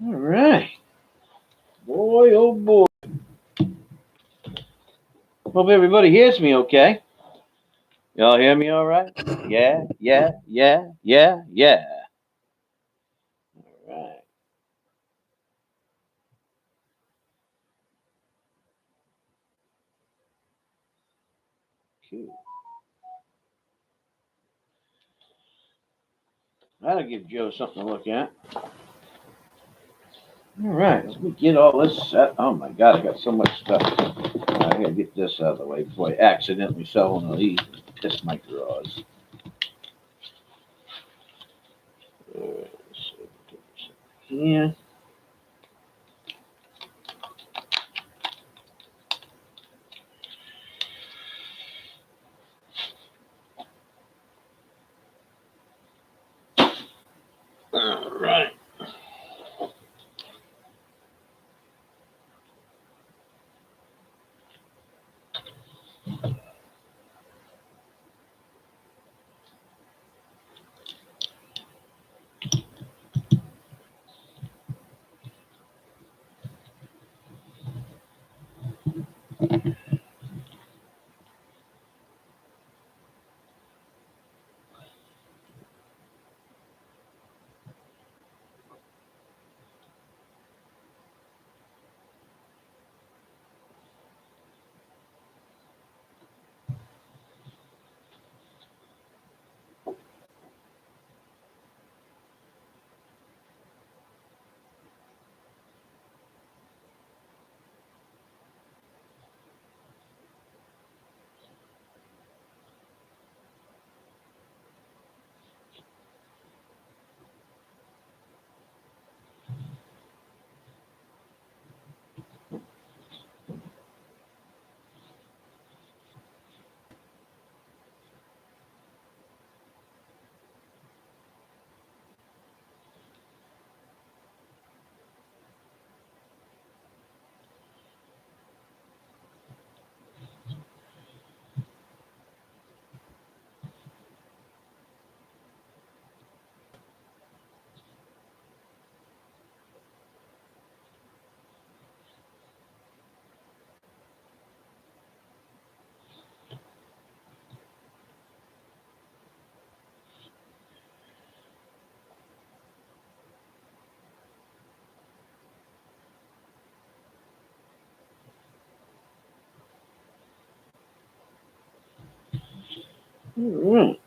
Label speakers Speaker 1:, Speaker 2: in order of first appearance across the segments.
Speaker 1: All right. Boy, oh boy. Hope everybody hears me okay. Y'all hear me all right? Yeah, yeah, yeah, yeah, yeah. All right. Cool. That'll give Joe something to look at. All right, let me get all this set. Oh my God, I got so much stuff. I gotta get this out of the way before I accidentally sell one of these. Piss my drawers. Yeah. All right. All right.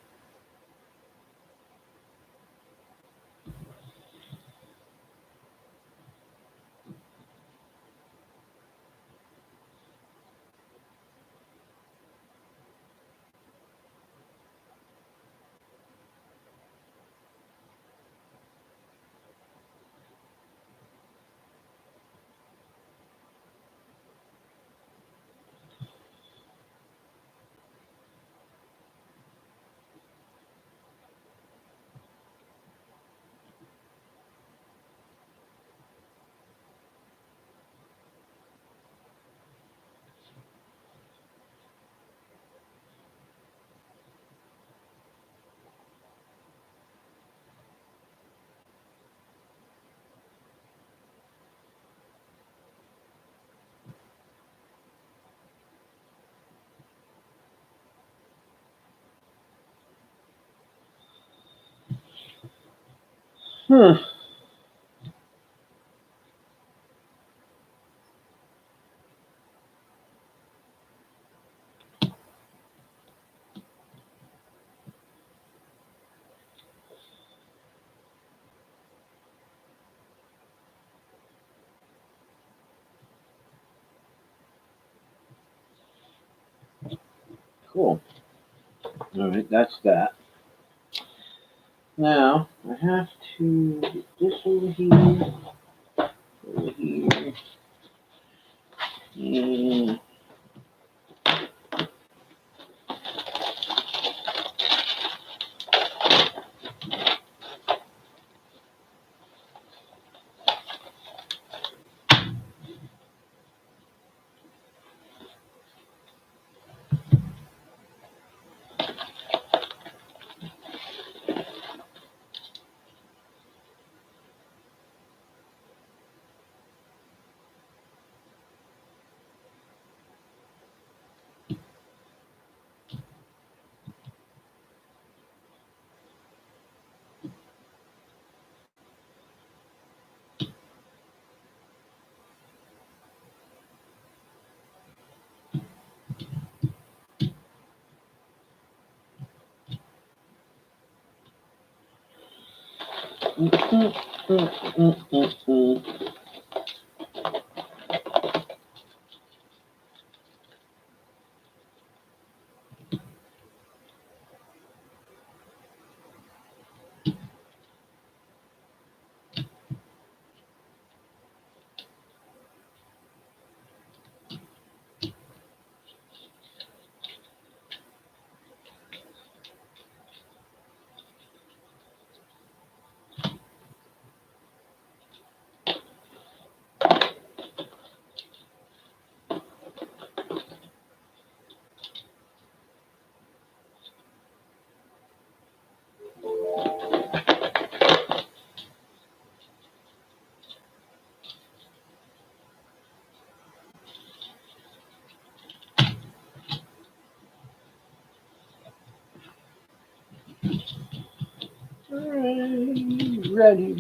Speaker 1: Huh. Cool. All right, that's that. Now I have to get this over here, and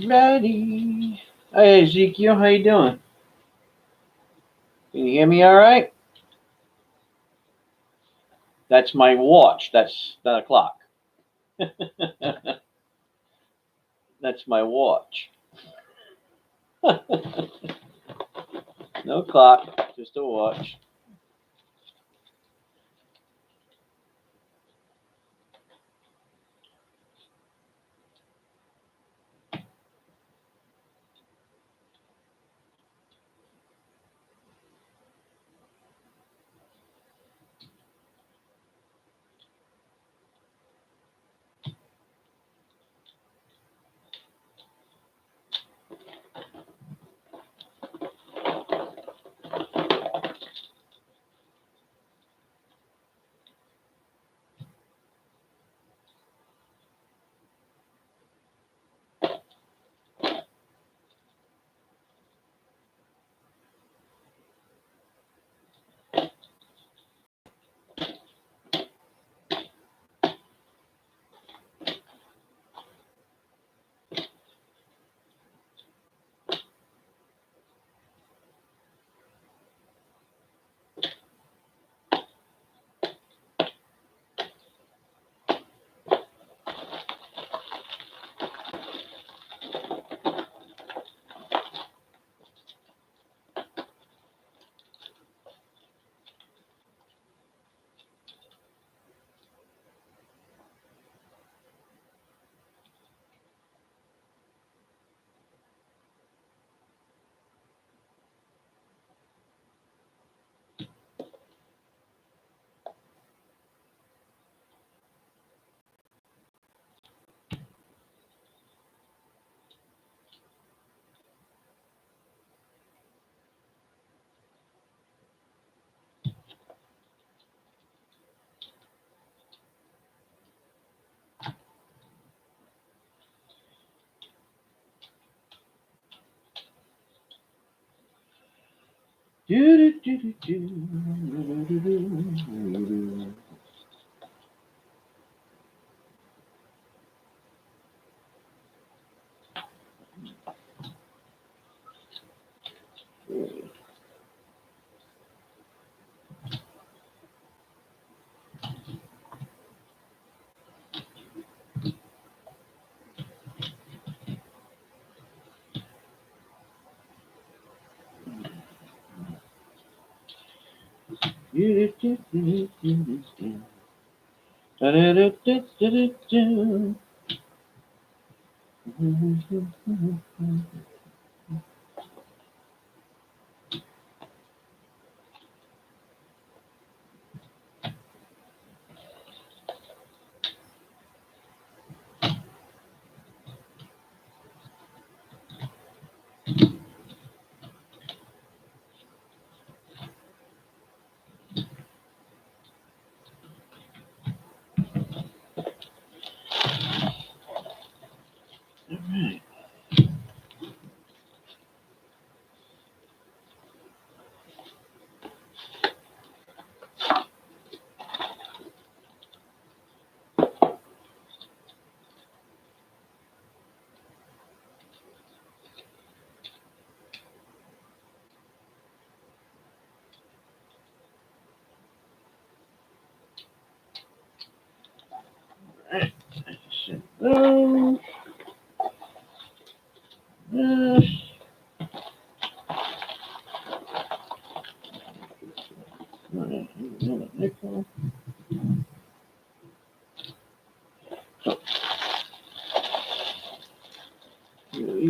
Speaker 1: Ready. Hey, Ezekiel, how you doing? Can you hear me all right? That's my watch. That's the clock. That's my watch. No clock, just a watch.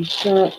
Speaker 1: reset.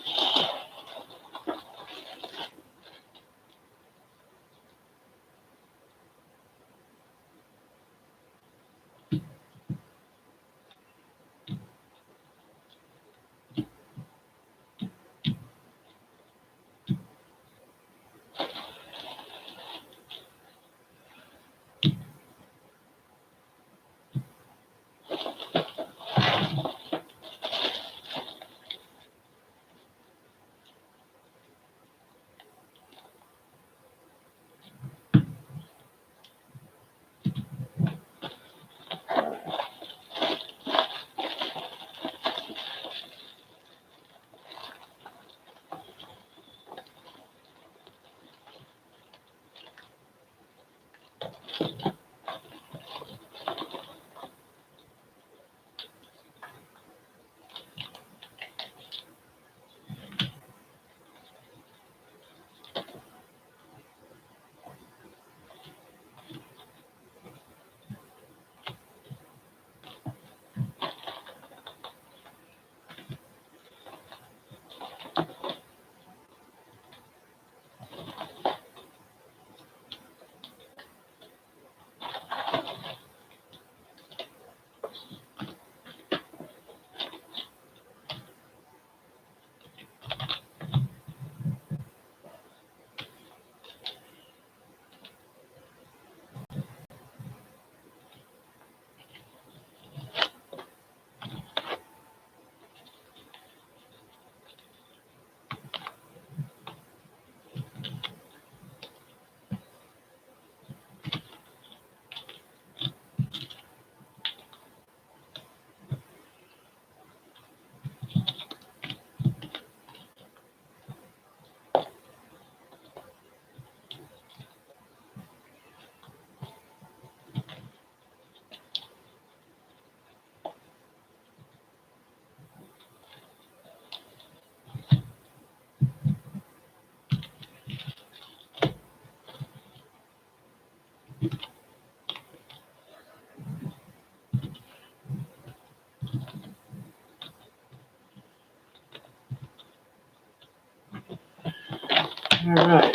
Speaker 1: All right,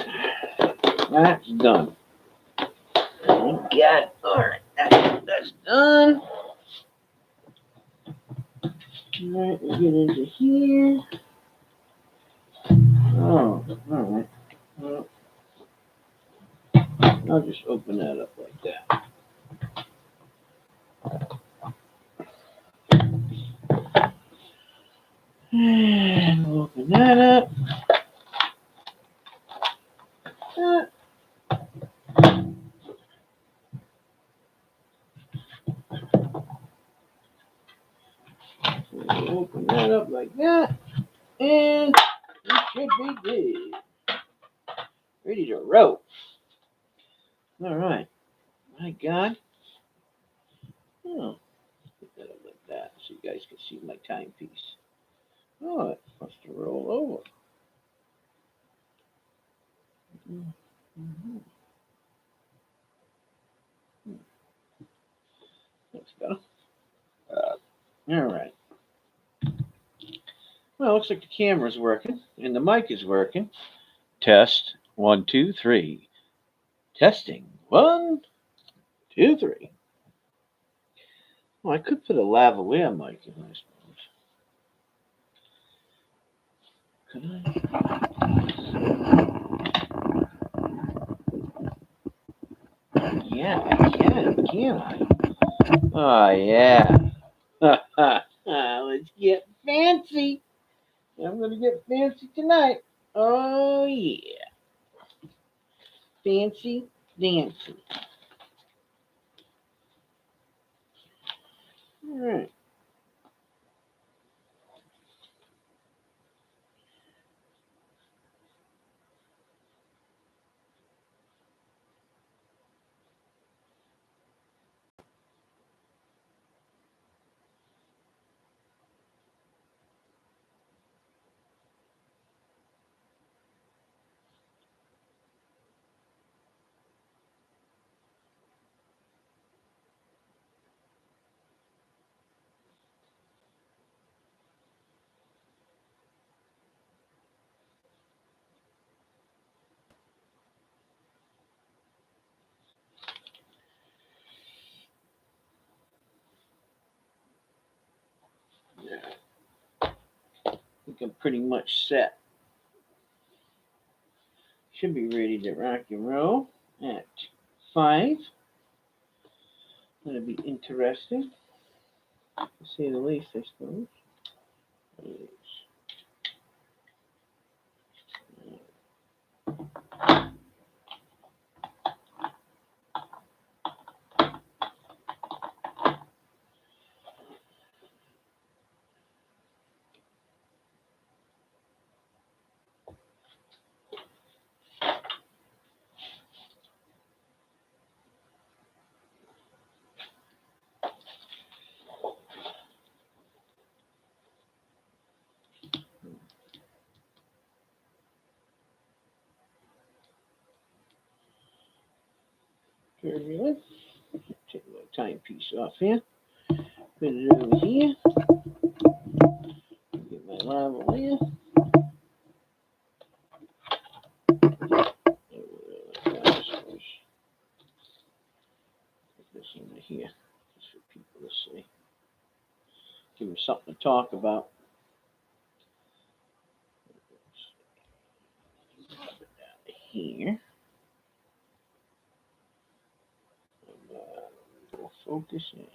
Speaker 1: that's done. We got, all right, that's done. All right, we get into here. Oh, all right. Well, I'll just open that up like that. And we'll open that up. We'll open that up like that. And it should be good. Ready to roll. All right. My God. Oh, put that up like that so you guys can see my timepiece. Oh, it wants to roll over. Mm-hmm. Let's go. All right. Well, looks like the camera's working and the mic is working. Test 1, 2, 3. Testing 1, 2, 3. Well, I could put a lavalier mic in, I suppose. Could I? Yeah, I can I? Oh, yeah. Let's get fancy. I'm going to get fancy tonight. Oh, yeah. Fancy dancy. All right. think I'm pretty much set. Should be ready to rock and roll at 5. That'll be interesting, to say the least, I suppose. Turbulent. Take my timepiece off here. Put it over here. Get my lava layer. Put this into here, just for people to see. Give them something to talk about. Here. We'll focus in.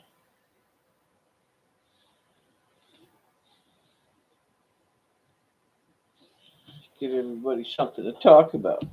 Speaker 1: Give everybody something to talk about.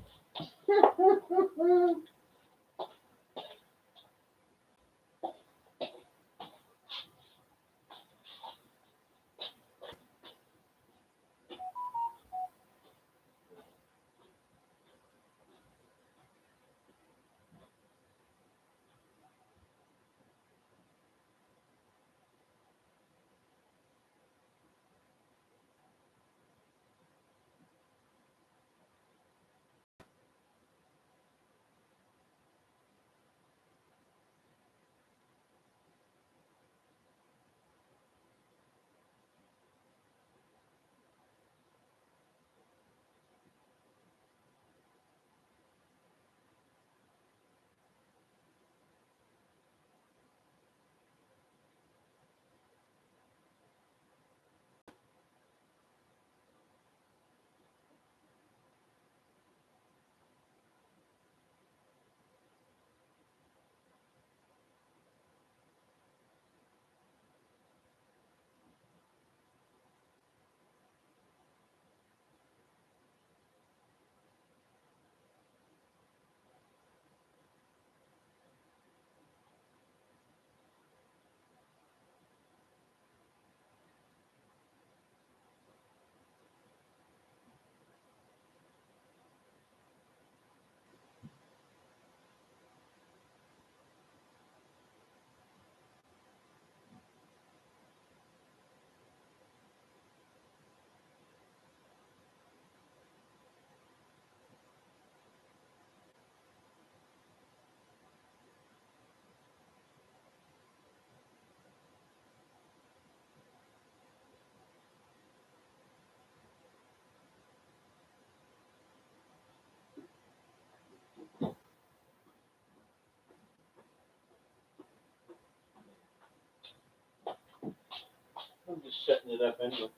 Speaker 1: I'm just setting it up anyway.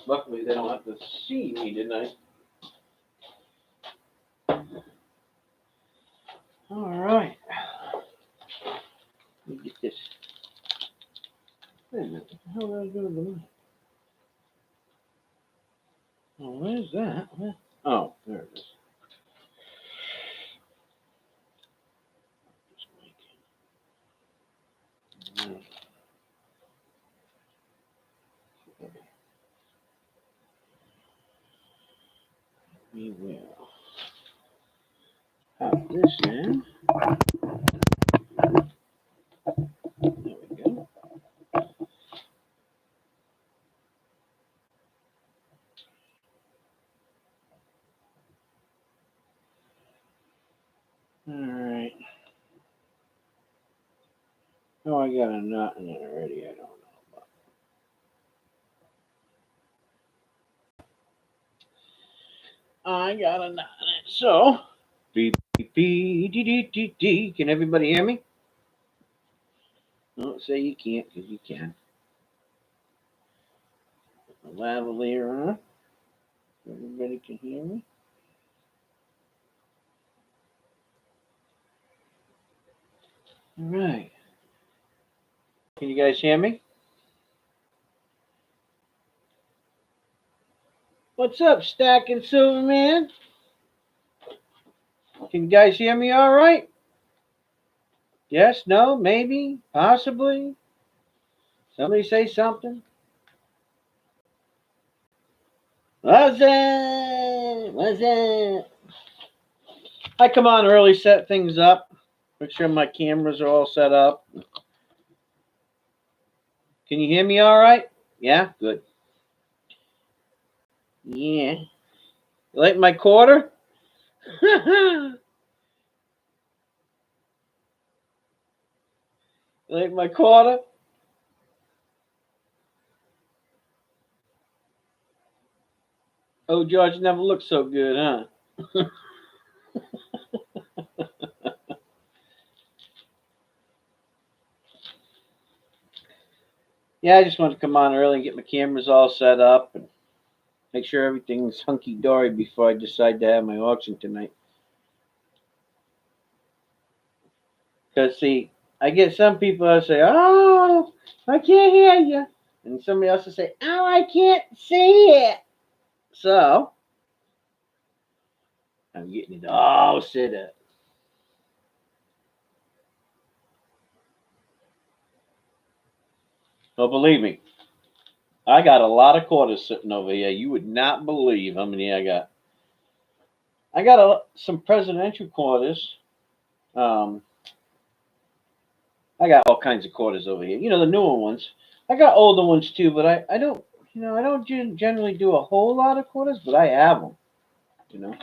Speaker 1: Luckily, they don't have to see me tonight. All right. Let me get this. Wait a minute. What the hell did I do with the mic? Oh, where's that? Oh, there it is. We will have this in. There we go. All right. Oh, I got a knot in it already. I don't know. I got a knot in it. So, beep, beep, beep, dee, dee, dee, dee. Can everybody hear me? Don't say you can't, because you can. a lavalier on. Everybody can hear me. All right. Can you guys hear me? What's up, Stack and Silverman? Can you guys hear me all right? Yes, no, maybe, possibly. Somebody say something. What's that? What's that? I come on early, set things up, make sure my cameras are all set up. Can you hear me all right? Yeah, good. Yeah. You like my quarter? You like my quarter? Oh, George never looked so good, huh? Yeah, I just wanted to come on early and get my cameras all set up and make sure everything's hunky dory before I decide to have my auction tonight. Because, see, I get some people that say, "Oh, I can't hear you," and somebody else will say, "Oh, I can't see it." So, I'm getting it all set up. So, believe me, I got a lot of quarters sitting over here. You would not believe how many I got. I got some presidential quarters. Um, I got all kinds of quarters over here. You know, the newer ones. I got older ones too, but I don't, I don't generally do a whole lot of quarters, but I have them. You know,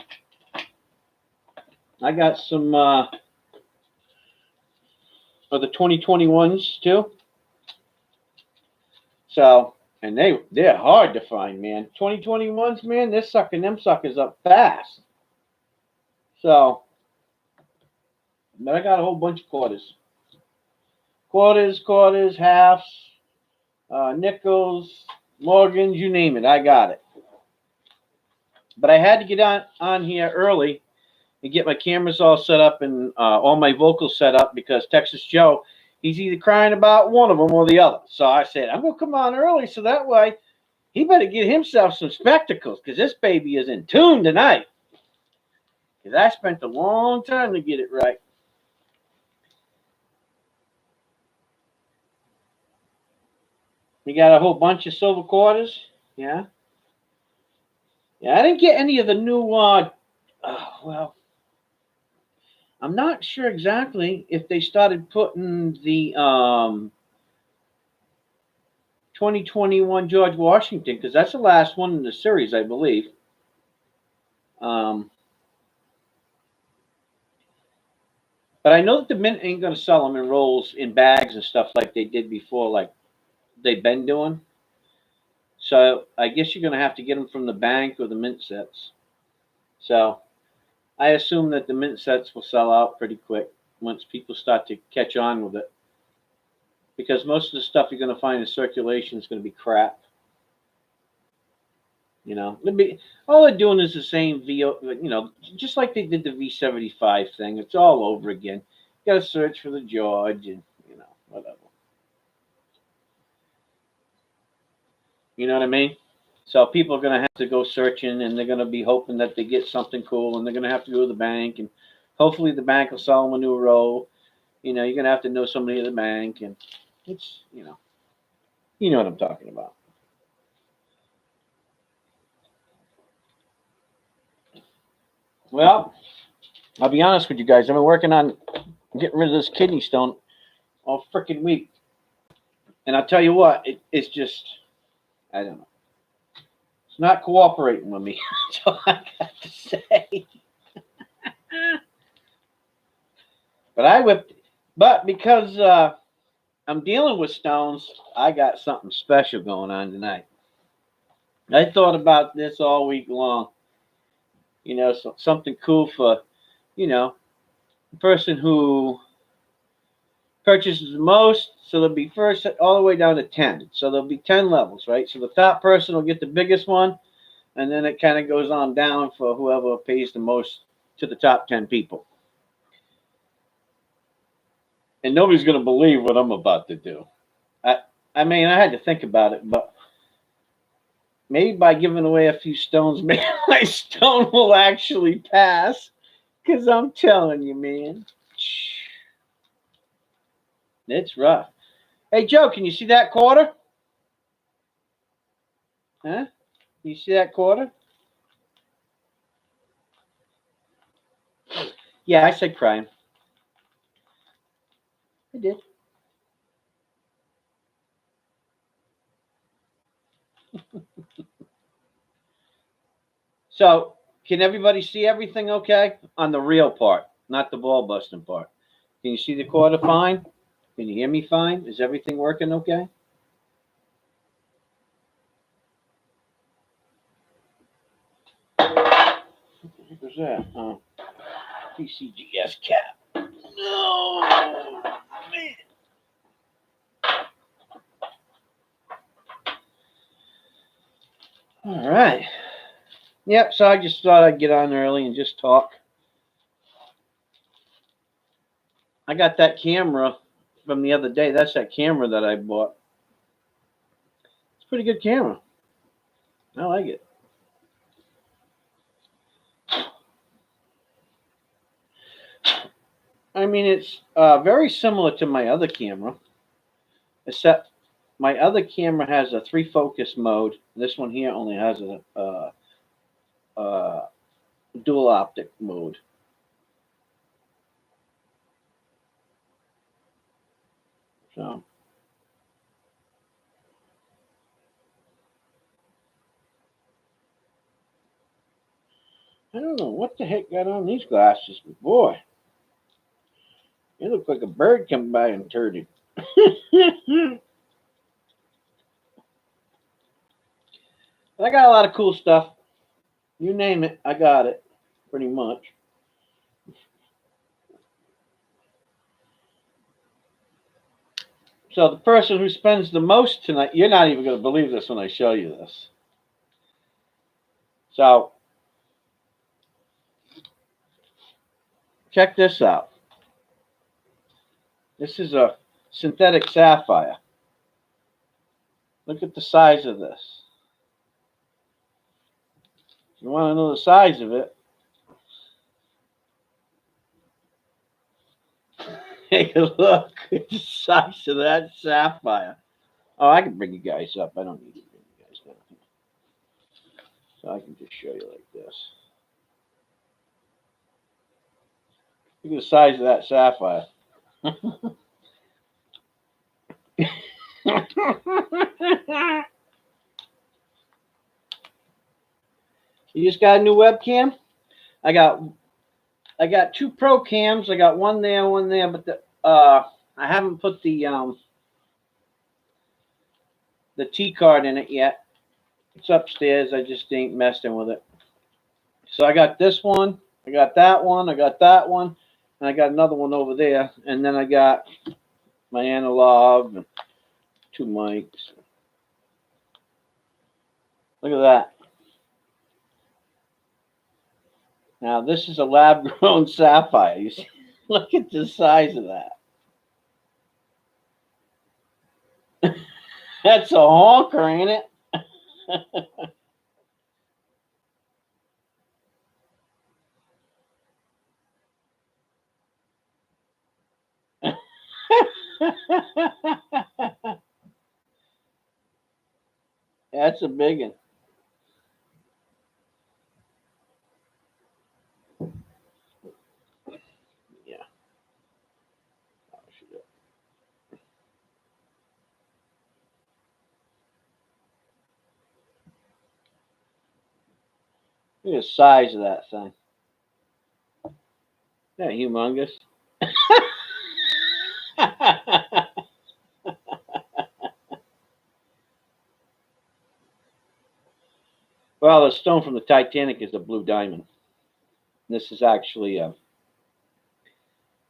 Speaker 1: I got some of the 2021s too. So, and they're hard to find, man. 2021s, man, they're sucking them suckers up fast. So, but I got a whole bunch of quarters, halves, nickels, Morgans, you name it, I got it. But I had to get on here early and get my cameras all set up and all my vocals set up because Texas Joe, he's either crying about one of them or the other. So I said, I'm going to come on early so that way he better get himself some spectacles because this baby is in tune tonight. Because I spent a long time to get it right. We got a whole bunch of silver quarters. Yeah. Yeah, I didn't get any of the new, well, I'm not sure exactly if they started putting the 2021 George Washington, because that's the last one in the series, I believe. But I know that the mint ain't going to sell them in rolls, in bags and stuff like they did before, like they've been doing. So I guess you're going to have to get them from the bank or the mint sets. So I assume that the mint sets will sell out pretty quick once people start to catch on with it. Because most of the stuff you're going to find in circulation is going to be crap. You know, all they're doing is the same VO, just like they did the V75 thing. It's all over again. You got to search for the George and, whatever. You know what I mean? So people are going to have to go searching and they're going to be hoping that they get something cool and they're going to have to go to the bank and hopefully the bank will sell them a new roll. You're going to have to know somebody at the bank and it's, you know what I'm talking about. Well, I'll be honest with you guys. I've been working on getting rid of this kidney stone all freaking week. And I'll tell you what, it's just, I don't know. It's not cooperating with me. That's all I got to say. But because I'm dealing with stones, I got something special going on tonight. I thought about this all week long. Something cool for, a person who purchases the most, so they'll be first all the way down to 10. So there'll be 10 levels, right? So the top person will get the biggest one, and then it kind of goes on down for whoever pays the most to the top 10 people. And nobody's going to believe what I'm about to do. I mean, I had to think about it, but maybe by giving away a few stones, maybe my stone will actually pass. Because I'm telling you, man, it's rough. Hey, Joe, can you see that quarter? Huh? Can you see that quarter? Yeah, I said crime. I did. So, can everybody see everything okay? On the real part, not the ball busting part. Can you see the quarter fine? Can you hear me fine? Is everything working okay? What was that? PCGS cap. No, man. All right. Yep, so I just thought I'd get on early and just talk. I got that camera from the other day. That's that camera that I bought. It's a pretty good camera. I like it. I mean, it's very similar to my other camera, except my other camera has a 3 focus mode. This one here only has a dual optic mode. So I don't know what the heck got on these glasses, but boy, it looked like a bird come by and turned it. I got a lot of cool stuff. You name it, I got it, pretty much. So the person who spends the most tonight, you're not even going to believe this when I show you this. So check this out. This is a synthetic sapphire. Look at the size of this. If you want to know the size of it, take a look at the size of that sapphire. Oh, I can bring you guys up. I don't need to bring you guys down. So I can just show you like this. Look at the size of that sapphire. You just got a new webcam? I got 2 pro cams. I got one there, but I haven't put the T card in it yet. It's upstairs. I just ain't messing with it. So I got this one. I got that one. I got that one. And I got another one over there. And then I got my analog and 2 mics. Look at that. Now this is a lab-grown sapphire. You see? Look at the size of that. That's a honker, ain't it? That's a big one. Yeah. Look at the size of that thing. Isn't that humongous? Well, the stone from the Titanic is a blue diamond. This is actually a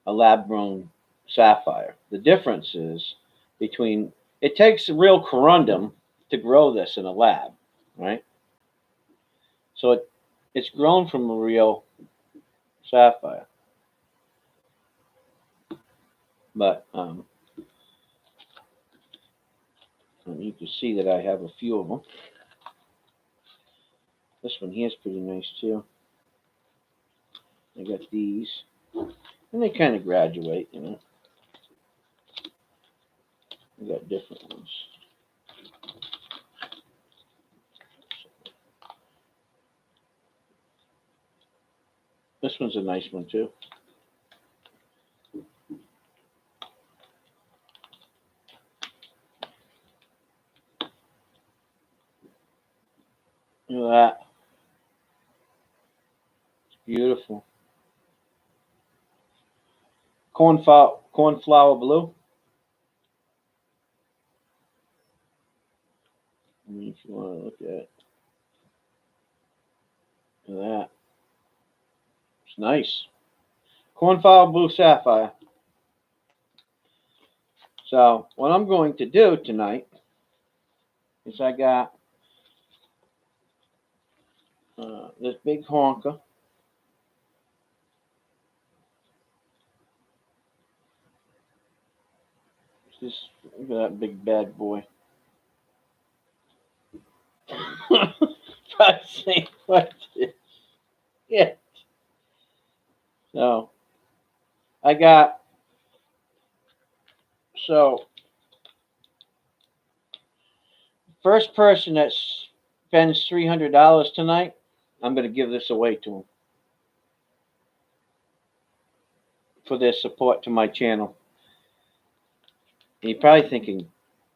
Speaker 1: lab grown sapphire. The difference is between it takes a real corundum to grow this in a lab, right? So it's grown from a real sapphire, but you can see that I have a few of them. This one here is pretty nice too. I got these, and they kind of graduate, you know. I got different ones. This one's a nice one too. Look at that. It's beautiful. Cornflower blue. I mean, if you want to look at it. Look at that. It's nice. Cornflower blue sapphire. So what I'm going to do tonight is I got this big honker. Look at that big bad boy. Saying what is it? So I got first person that spends $300 tonight, I'm going to give this away to him for their support to my channel. And you're probably thinking,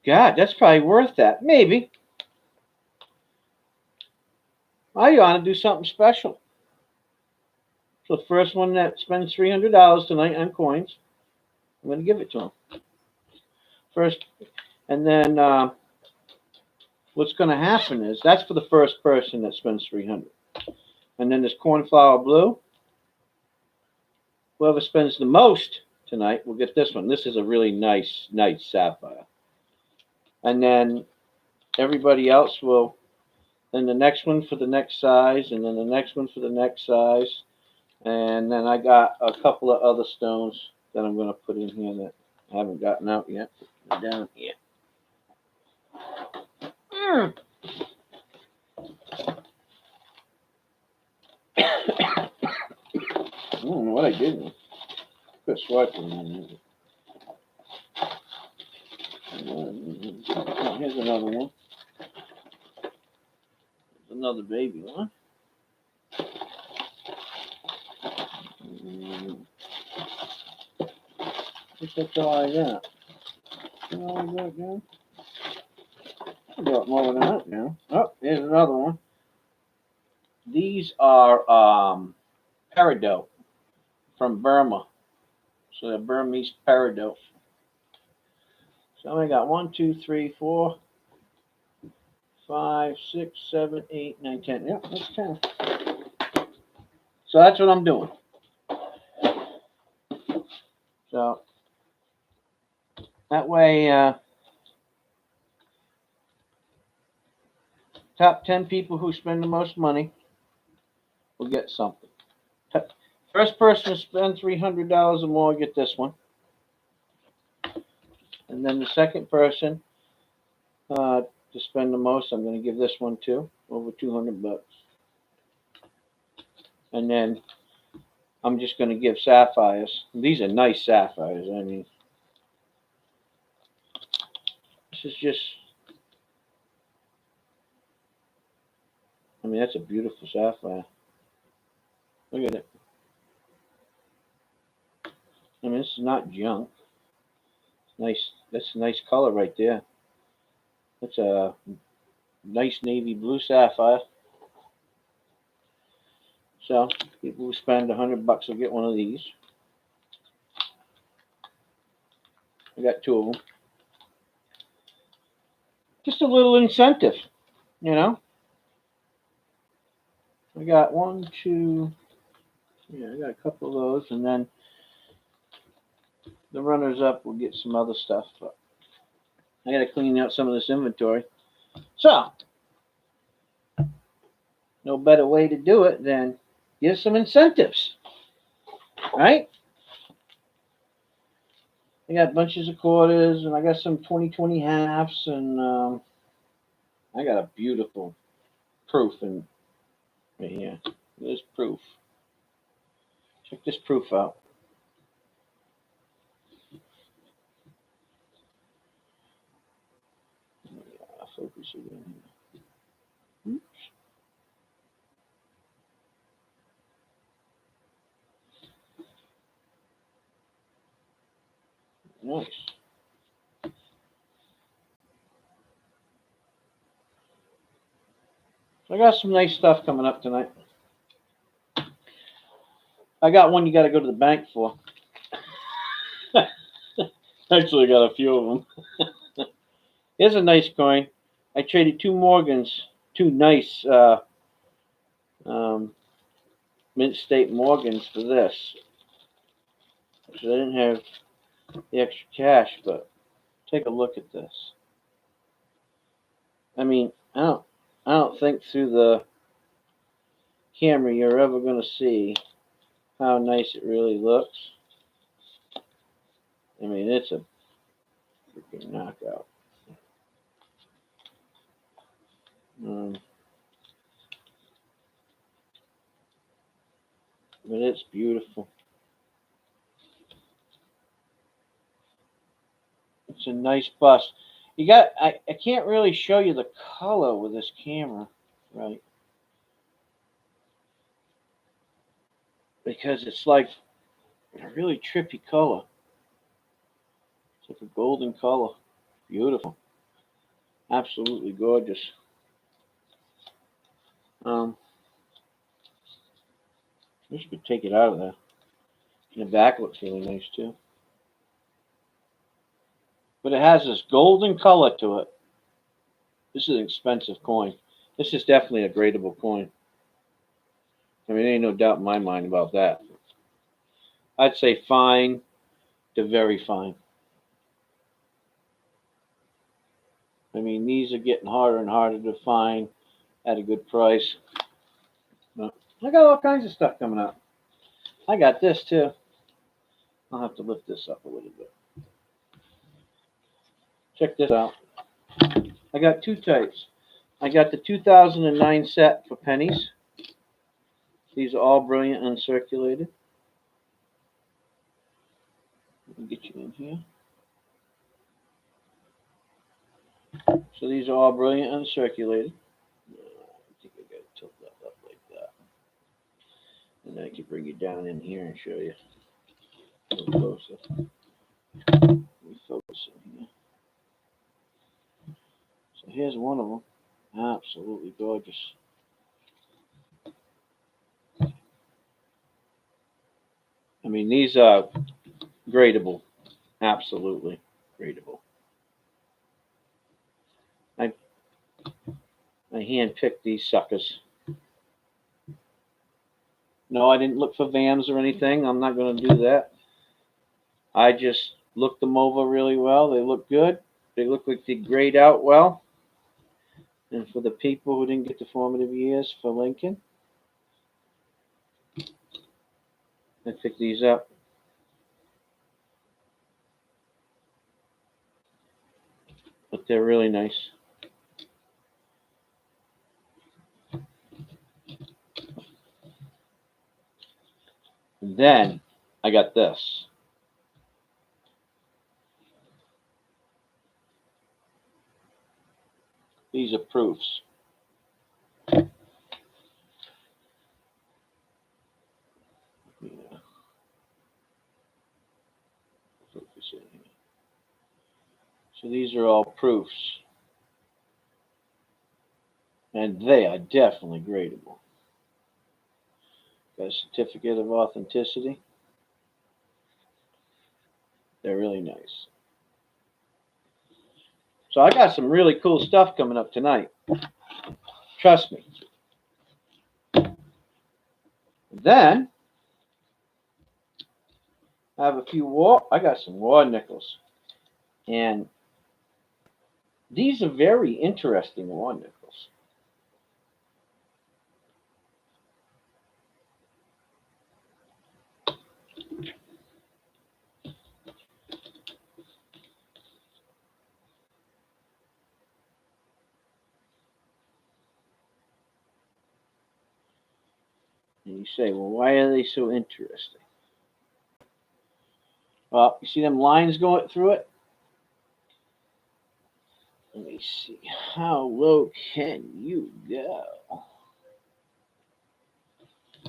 Speaker 1: God, that's probably worth that. Maybe. I ought to do something special. So the first one that spends $300 tonight on coins, I'm going to give it to him. First, and then what's going to happen is that's for the first person that spends $300. And then this cornflower blue. Whoever spends the most tonight will get this one. This is a really nice sapphire. And then everybody else will, then the next one for the next size, and then the next one for the next size. And then I got a couple of other stones that I'm going to put in here that I haven't gotten out yet. They're down here. I don't know what I did. Put a swipe in there. Here's another one. There's another baby one. I think that's all I got. That's all I got now. I got more than that now. Oh, here's another one. These are peridot from Burma. So they're Burmese peridot. So I got 1, 2, 3, 4, 5, 6, 7, 8, 9, 10. Yeah, that's 10. So that's what I'm doing. So that way, top 10 people who spend the most money will get something. First person to spend $300 or more get this one. And then the second person to spend the most, I'm going to give this one too, over $200. And then I'm just going to give sapphires. These are nice sapphires. I mean, this is just, I mean, that's a beautiful sapphire. Look at it. I mean, this is not junk. It's nice. That's a nice color right there. That's a nice navy blue sapphire. So people who spend $100 will get one of these. I got 2 of them. Just a little incentive, you know. I got 1, 2. Yeah, I got a couple of those, and then the runners up will get some other stuff. But I got to clean out some of this inventory. So, no better way to do it than give some incentives, right? I got bunches of quarters, and I got some 2020 halves, and I got a beautiful proof in right here. There's proof. Check this proof out. I'll focus it in here. Oops. Nice. So I got some nice stuff coming up tonight. I got one you got to go to the bank for. Actually, I got a few of them. Here's a nice coin. I traded two Morgans, two nice Mint State Morgans for this. So I didn't have the extra cash, but take a look at this. I mean, I don't think through the camera you're ever going to see how nice it really looks. I mean, it's a freaking knockout. But it's beautiful. It's a nice bust. You got. I can't really show you the color with this camera, right? Because it's like a really trippy color. It's like a golden color. Beautiful. Absolutely gorgeous. Wish you could take it out of there. And the back looks really nice too. But it has this golden color to it. This is an expensive coin. This is definitely a gradable coin. I mean, there ain't no doubt in my mind about that. I'd say fine to very fine. I mean, these are getting harder and harder to find at a good price. But I got all kinds of stuff coming up. I got this too. I'll have to lift this up a little bit. Check this out. I got two types. I got the 2009 set for pennies. These are all brilliant uncirculated. Let me get you in here. So these are all brilliant uncirculated. I think I got to tilt that up like that. And then I can bring you down in here and show you a little closer. Let me focus in here. So here's one of them. Absolutely gorgeous. I mean, these are gradable. Absolutely gradable. I hand-picked these suckers. No, I didn't look for VAMs or anything. I'm not going to do that. I just looked them over really well. They look good. They look like they grade out well. And for the people who didn't get the formative years for Lincoln, I picked these up. But they're really nice. And then I got this. These are proofs. Yeah. Focus in here. So these are all proofs. And they are definitely gradable. Got a certificate of authenticity. They're really nice. So I got some really cool stuff coming up tonight. Trust me. Then I have a few war. I got some war nickels, and these are very interesting war nickels. And you say, well, why are they so interesting? Well, you see them lines going through it? Let me see. How low can you go?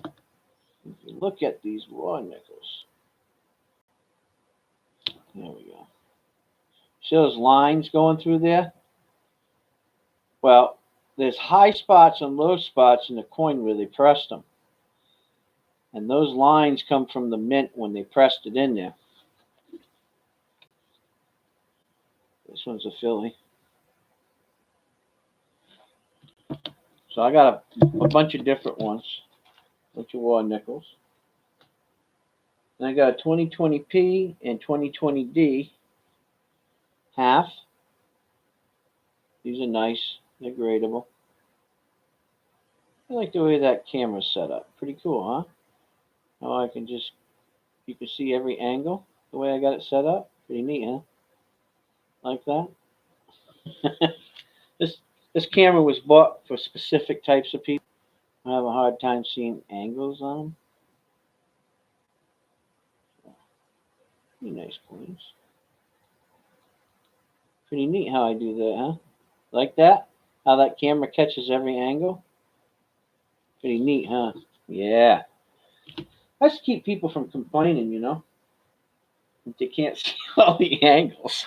Speaker 1: If you look at these war nickels, there we go. See those lines going through there? Well, there's high spots and low spots in the coin where they pressed them. And those lines come from the mint when they pressed it in there. This one's a Philly. So I got a bunch of different ones. A bunch of war nickels. And I got a 2020P and 2020D half. These are nice. They're gradable. I like the way that camera's set up. Pretty cool, huh? How I can just, you can see every angle the way I got it set up. Pretty neat, huh? Like that. this this camera was bought for specific types of people. I have a hard time seeing angles on them. Pretty nice coins. Pretty neat how I do that, huh? Like that? How that camera catches every angle? Pretty neat, huh? Yeah. Let's keep people from complaining, you know. If they can't see all the angles.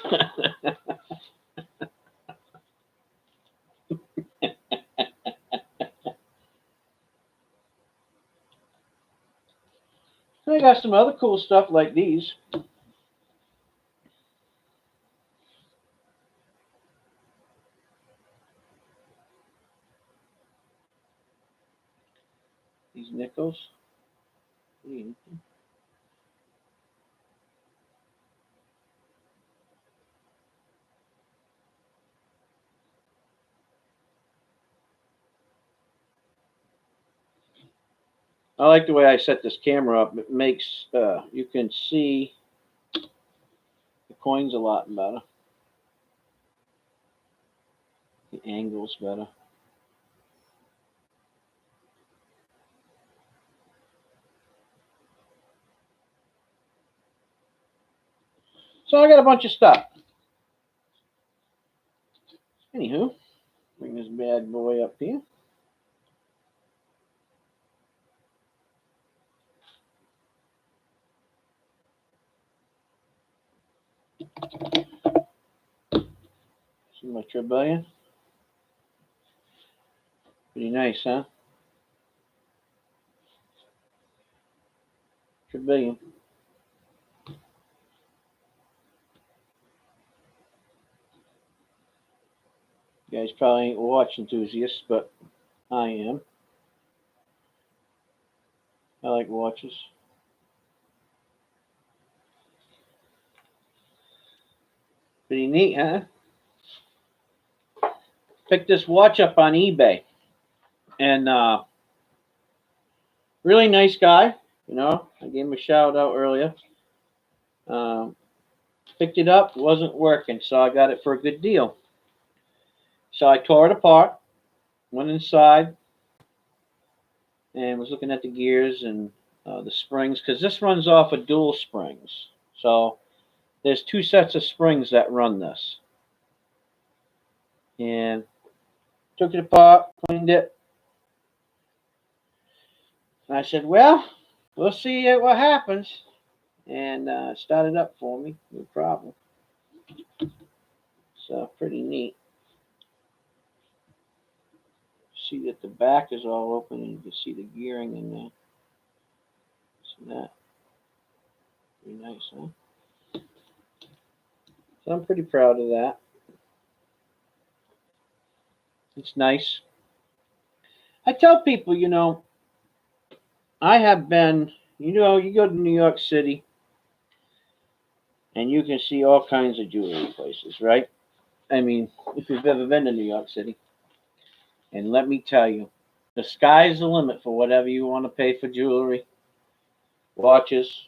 Speaker 1: I got some other cool stuff like these. These nickels. I like the way I set this camera up. It makes you can see the coins a lot better. The angles better. So I got a bunch of stuff. Anywho, bring this bad boy up here. See my Trebellion. Pretty nice, huh? Trebellion. You guys probably ain't watch enthusiasts, but I am. I like watches. Pretty neat, huh? Picked this watch up on eBay. And really nice guy. You know, I gave him a shout out earlier. Um, Picked it up, wasn't working, so I got it for a good deal. So I tore it apart, went inside, and was looking at the gears and the springs because this runs off of dual springs. So there's two sets of springs that run this. And took it apart, cleaned it. And I said, well, we'll see what happens. And started up for me, no problem. So pretty neat. See that the back is all open and you can see the gearing in there. See that? Pretty nice, huh? So I'm pretty proud of that. It's nice. I tell people, you know, I have been, you know, you go to New York City and you can see all kinds of jewelry places, right? I mean, if you've ever been to New York City, and let me tell you, the sky's the limit for whatever you want to pay for jewelry, watches.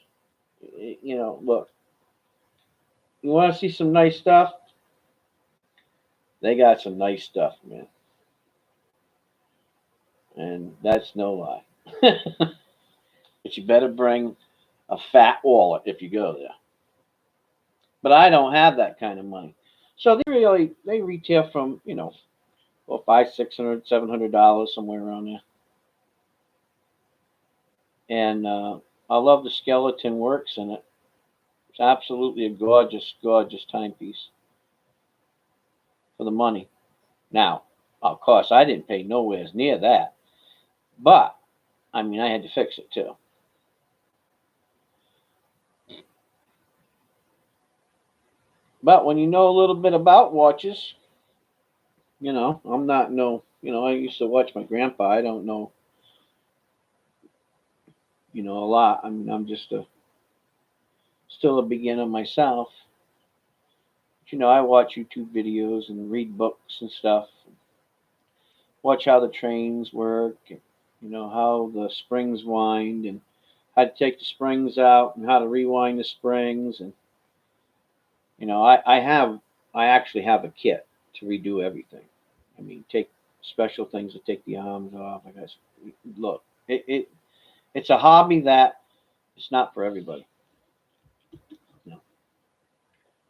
Speaker 1: Look, you want to see some nice stuff? They got some nice stuff, man. And that's no lie. But you better bring a fat wallet if you go there. But I don't have that kind of money. So they retail from, well, $500, $600, $700, somewhere around there. And I love the skeleton works in it. It's absolutely a gorgeous, gorgeous timepiece for the money. Now, of course, I didn't pay nowhere near that, but I mean, I had to fix it too. But when you know a little bit about watches, I'm not no, I used to watch my grandpa. I don't know, a lot. I mean, I'm just still a beginner myself. But, I watch YouTube videos and read books and stuff. Watch how the trains work, and, how the springs wind, and how to take the springs out, and how to rewind the springs, and I actually have a kit to redo everything. I mean, take special things to take the arms off. I guess look, it's a hobby that it's not for everybody. No,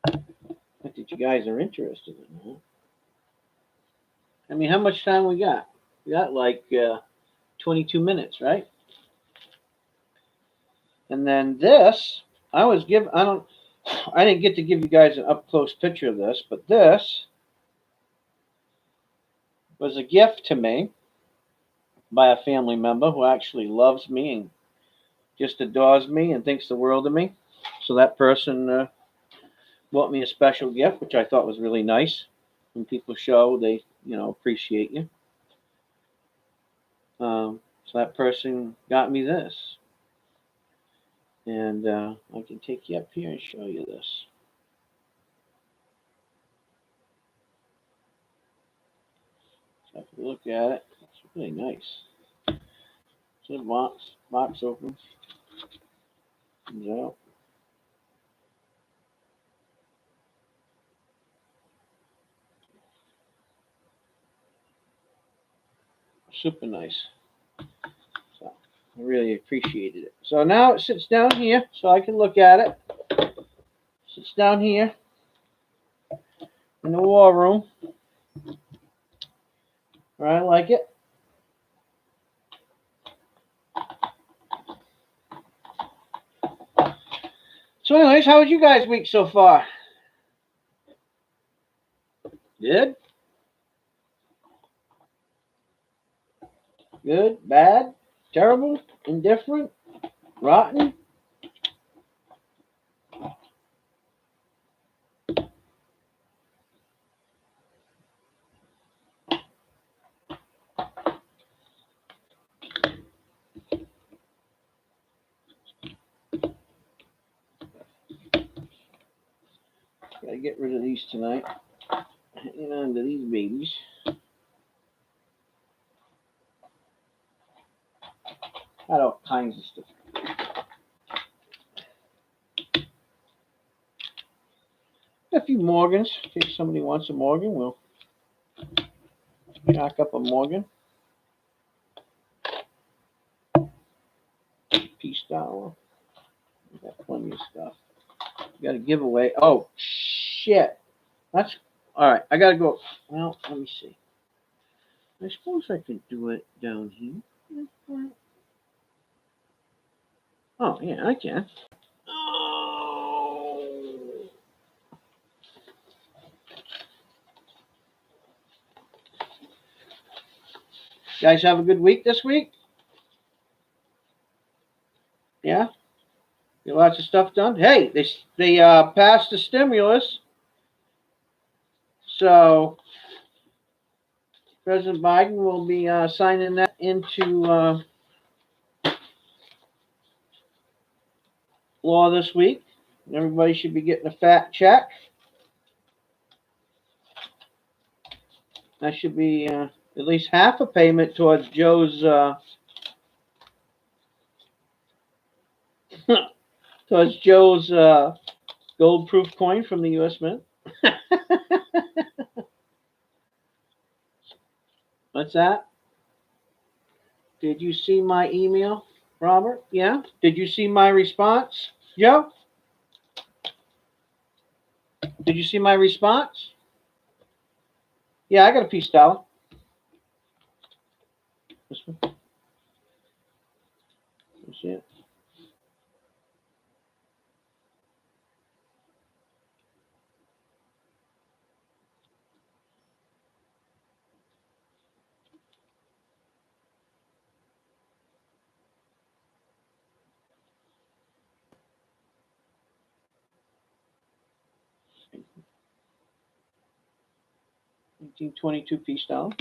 Speaker 1: not that you guys are interested in. Huh? I mean, how much time we got? We got like 22 minutes, right? And then this, I didn't get to give you guys an up close picture of this, but this was a gift to me by a family member who actually loves me and just adores me and thinks the world of me. So that person bought me a special gift, which I thought was really nice. When people show they, appreciate you. So that person got me this. And I can take you up here and show you this. So if you look at it, it's really nice. So the box opens. Comes out. Super nice. So I really appreciated it. So now it sits down here so I can look at it. Sits down here in the war room. I like it. So anyways, how was you guys' week so far? Good? Good? Bad? Terrible? Indifferent? Rotten? Gotta get rid of these tonight. Hanging on to these babies. Got all kinds of stuff. A few Morgans. In case somebody wants a Morgan, we'll jack up a Morgan. Peace dollar. We got plenty of stuff. We got a giveaway. Oh shit. That's all right. I gotta go. Well, let me see. I suppose I could do it down here. Oh yeah, I can. Oh. You guys have a good week this week? Yeah? Get lots of stuff done? Hey, they passed the stimulus. So President Biden will be signing that into law this week. Everybody should be getting a fat check. That should be at least half a payment towards Joe's towards Joe's gold-proof coin from the U.S. Mint. What's that? Did you see my email, Robert? Yeah. Did you see my response, Joe? Did you see my response? Yeah, I got a peace dollar. This one. You see it? $1922 peace dollar.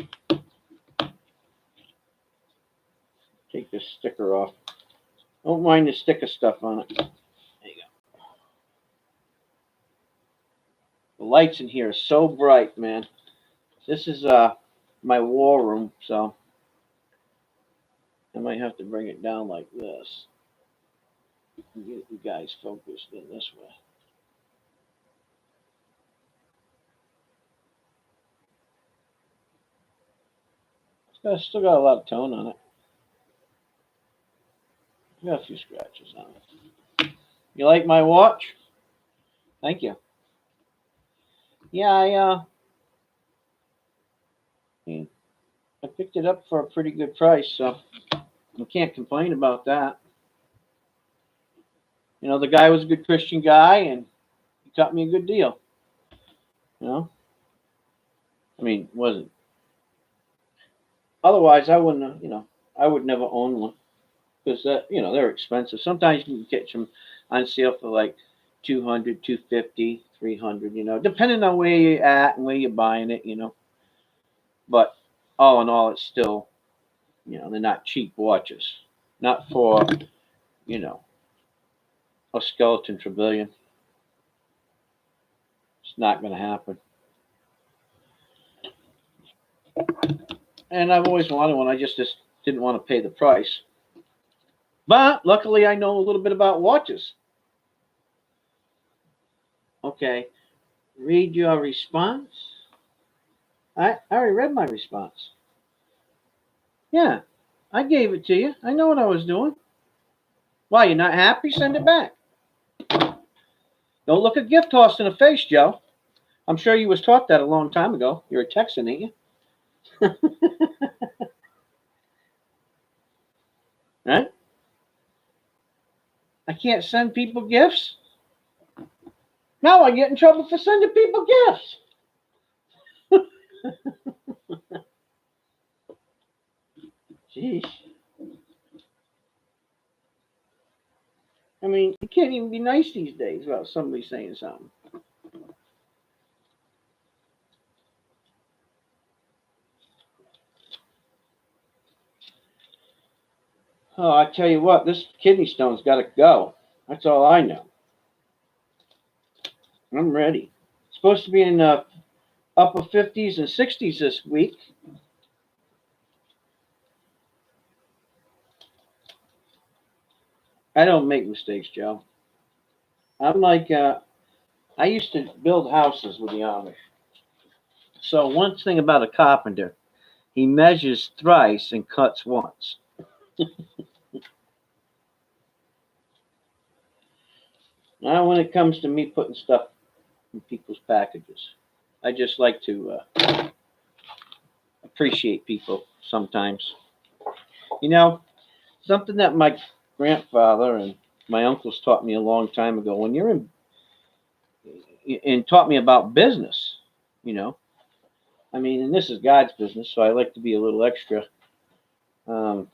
Speaker 1: Take this sticker off. Don't mind the sticker stuff on it. There you go. The lights in here are so bright, man. This is my war room, so I might have to bring it down like this. Get you guys focused in this way. Still got a lot of tone on it. Got a few scratches on it. You like my watch? Thank you. Yeah, I picked it up for a pretty good price, so I can't complain about that. You know, the guy was a good Christian guy, and he got me a good deal. You know, I mean, wasn't. Otherwise, I wouldn't have, I would never own one because they're expensive. Sometimes you can get them on sale for like 200, 250, 300. Depending on where you're at and where you're buying it. But all in all, it's still, they're not cheap watches. Not for, a skeleton trillion. It's not going to happen. And I've always wanted one. I just didn't want to pay the price. But luckily, I know a little bit about watches. Okay. Read your response. I already read my response. Yeah. I gave it to you. I know what I was doing. Why, you're not happy? Send it back. Don't look a gift horse in the face, Joe. I'm sure you was taught that a long time ago. You're a Texan, ain't you? Right? I can't send people gifts. Now I get in trouble for sending people gifts. Jeez. I mean, you can't even be nice these days without somebody saying something. Oh, I tell you what, this kidney stone's got to go. That's all I know. I'm ready. It's supposed to be in the upper 50s and 60s this week. I don't make mistakes, Joe. I'm like, I used to build houses with the Amish. So one thing about a carpenter, he measures thrice and cuts once. Now, when it comes to me putting stuff in people's packages, I just like to appreciate people sometimes. Something that my grandfather and my uncles taught me a long time ago. When you're and taught me about business, I mean, and this is God's business, so I like to be a little extra. Um,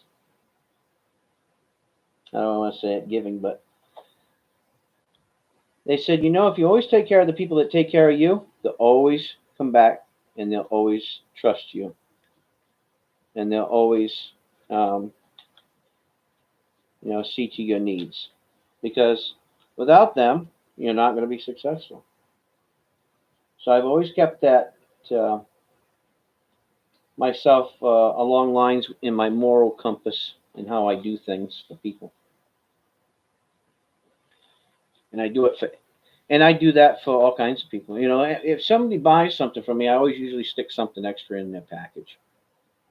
Speaker 1: I don't want to say it giving, but they said, if you always take care of the people that take care of you, they'll always come back and they'll always trust you. And they'll always, see to your needs. Because without them, you're not going to be successful. So I've always kept that uh, myself along lines in my moral compass and how I do things for people, and I do it for, and I do that for all kinds of people. You know, if somebody buys something from me, I always usually stick something extra in their package.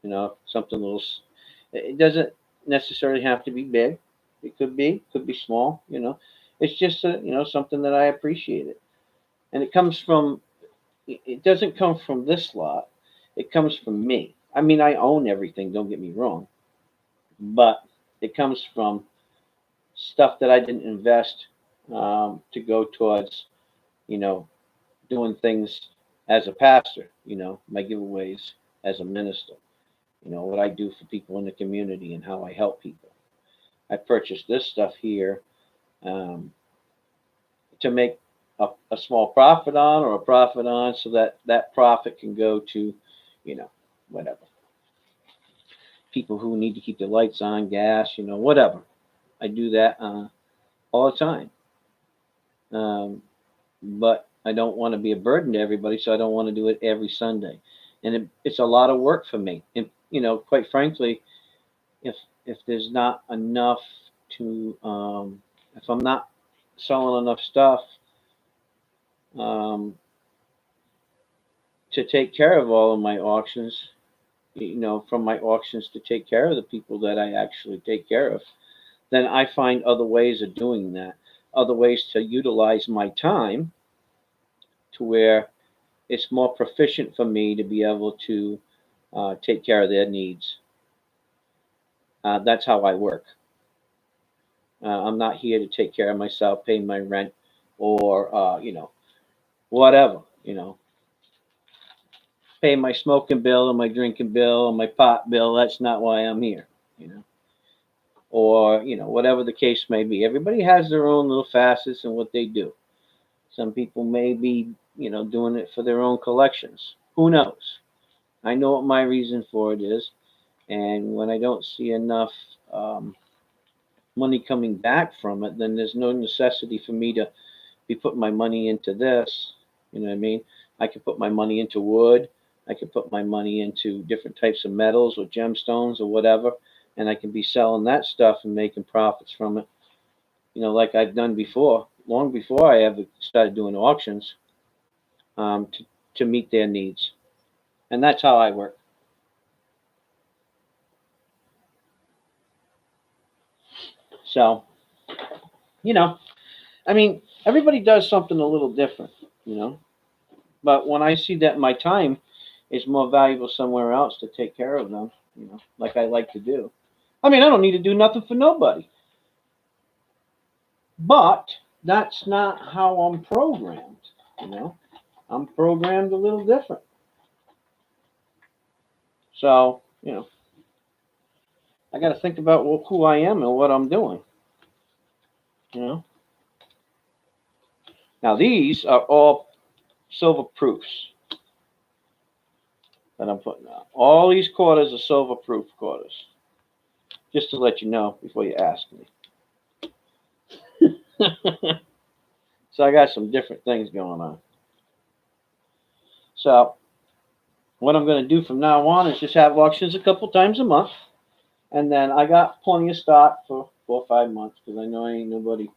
Speaker 1: You know, something little. It doesn't necessarily have to be big. It could be small. You know, it's just something that I appreciated, and it comes from. It doesn't come from this lot. It comes from me. I mean, I own everything. Don't get me wrong, but it comes from stuff that I didn't invest to go towards, you know, doing things as a pastor. You know, my giveaways as a minister. You know what I do for people in the community and how I help people. I purchased this stuff here um, to make a small profit on or a profit on, so that that profit can go to, you know, whatever people who need to keep their lights on, gas, whatever. I do that all the time. Um, but I don't want to be a burden to everybody, so I don't want to do it every Sunday. And it's a lot of work for me. And quite frankly, if there's not enough to, if I'm not selling enough stuff um, to take care of all of my auctions, from my auctions to take care of the people that I actually take care of, then I find other ways of doing that, other ways to utilize my time to where it's more proficient for me to be able to take care of their needs. That's how I work. I'm not here to take care of myself, pay my rent, or whatever. Pay my smoking bill, and my drinking bill, and my pot bill. That's not why I'm here. You know, or whatever the case may be. Everybody has their own little facets and what they do. Some people may be doing it for their own collections. Who knows? I know what my reason for it is, and when I don't see enough um, money coming back from it, then there's no necessity for me to be putting my money into this. You know what I mean? I could put my money into wood. I could put my money into different types of metals or gemstones or whatever, and I can be selling that stuff and making profits from it. Like I've done before, long before I ever started doing auctions, to meet their needs, and that's how I work. So, you know, I mean, everybody does something a little different, you know. But when I see that my time is more valuable somewhere else to take care of them, like I like to do. I mean, I don't need to do nothing for nobody. But that's not how I'm programmed, you know. I'm programmed a little different. So, I got to think about who I am and what I'm doing, you know. Now, these are all silver proofs that I'm putting out. All these quarters are silver proof quarters. Just to let you know before you ask me. So I got some different things going on. So what I'm going to do from now on is just have auctions a couple times a month, and then I got plenty of stock for 4 or 5 months because I know ain't nobody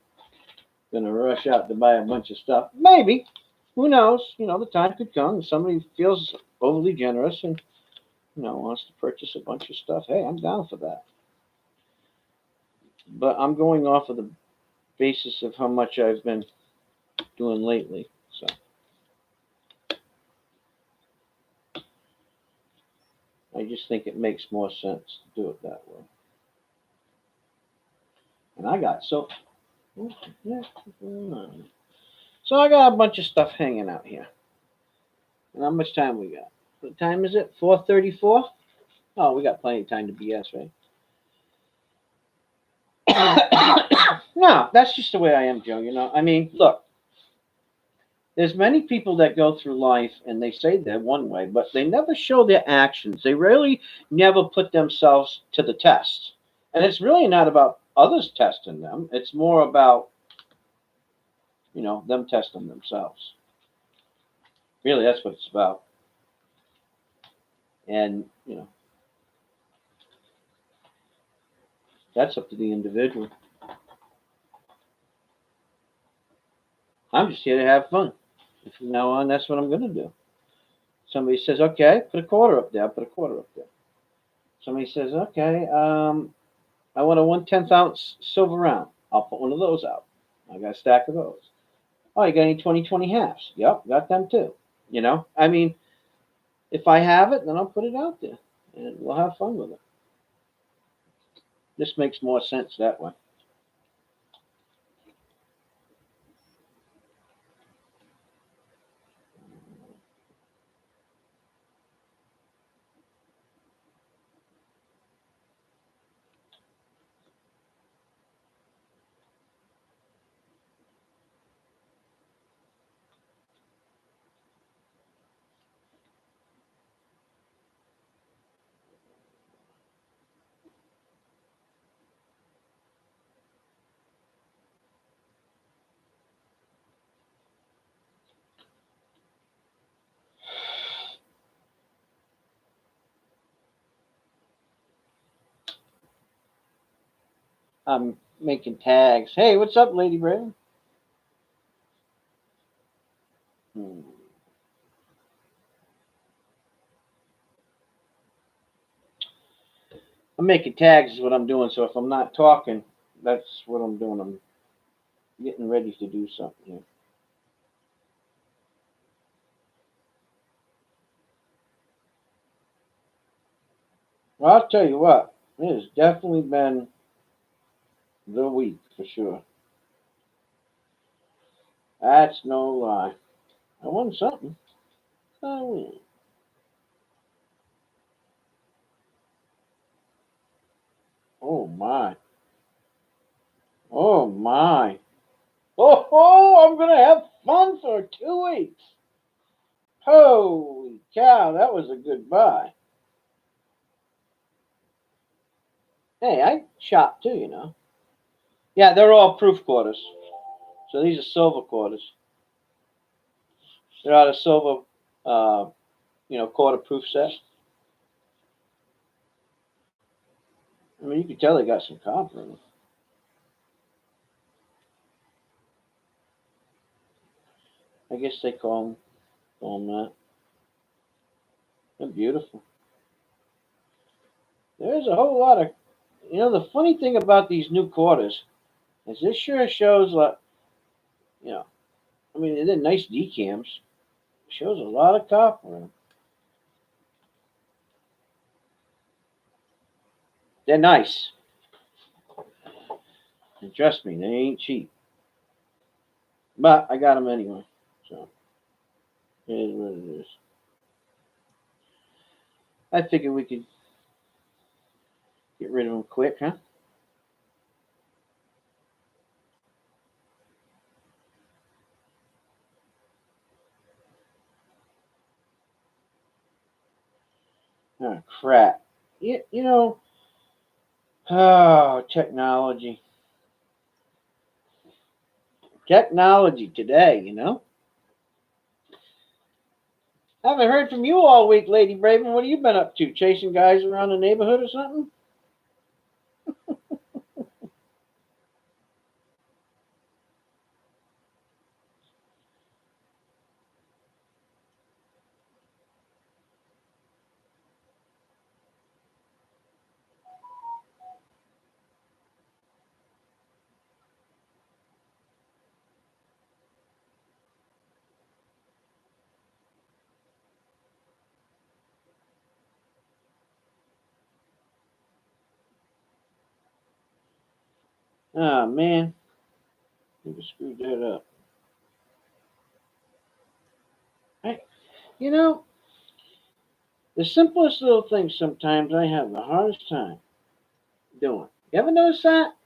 Speaker 1: going to rush out to buy a bunch of stuff. Maybe, who knows? The time could come and somebody feels overly generous and wants to purchase a bunch of stuff. Hey, I'm down for that. But I'm going off of the basis of how much I've been doing lately. So I just think it makes more sense to do it that way. And I got yeah, so I got a bunch of stuff hanging out here. And how much time we got? What time is it? 4:34. Oh, we got plenty of time to BS, right? No, that's just the way I am, Joe. I mean, look, there's many people that go through life and they say they're one way, but they never show their actions. They really never put themselves to the test. And it's really not about others testing them. It's more about them testing themselves. Really, that's what it's about. And, that's up to the individual. I'm just here to have fun. And from now on, that's what I'm going to do. Somebody says, okay, put a quarter up there. I put a quarter up there. Somebody says, okay, I want a 1/10 ounce silver round. I'll put one of those out. I got a stack of those. Oh, you got any 20/20 halves? Yep, got them too. I mean, if I have it, then I'll put it out there and we'll have fun with it. This makes more sense that way. I'm making tags. Hey, what's up, Lady Brave? Hmm. I'm making tags is what I'm doing. So if I'm not talking, that's what I'm doing. I'm getting ready to do something here. Well, I'll tell you what. It has definitely been the week for sure. That's no lie. I won something. Oh, oh my. Oh my. Oh, I'm gonna have fun for 2 weeks. Holy cow, that was a good buy. Hey, I shop too. Yeah, they're all proof quarters. So these are silver quarters. They're out of silver, uh, quarter proof set. I mean, you can tell they got some copper in them. I guess they call them that. They're beautiful. There's a whole lot of, the funny thing about these new quarters is this sure shows like, you know, I mean, they're nice decams. Shows a lot of copper in them. They're nice. And trust me, they ain't cheap. But I got them anyway. So it is what it is. I figured we could get rid of them quick, huh? Oh, crap. Oh, technology. Technology today. I haven't heard from you all week, Lady Braven. What have you been up to? Chasing guys around the neighborhood or something? Oh, man. You screwed that up. I, you know, the simplest little things sometimes I have the hardest time doing. You ever notice that?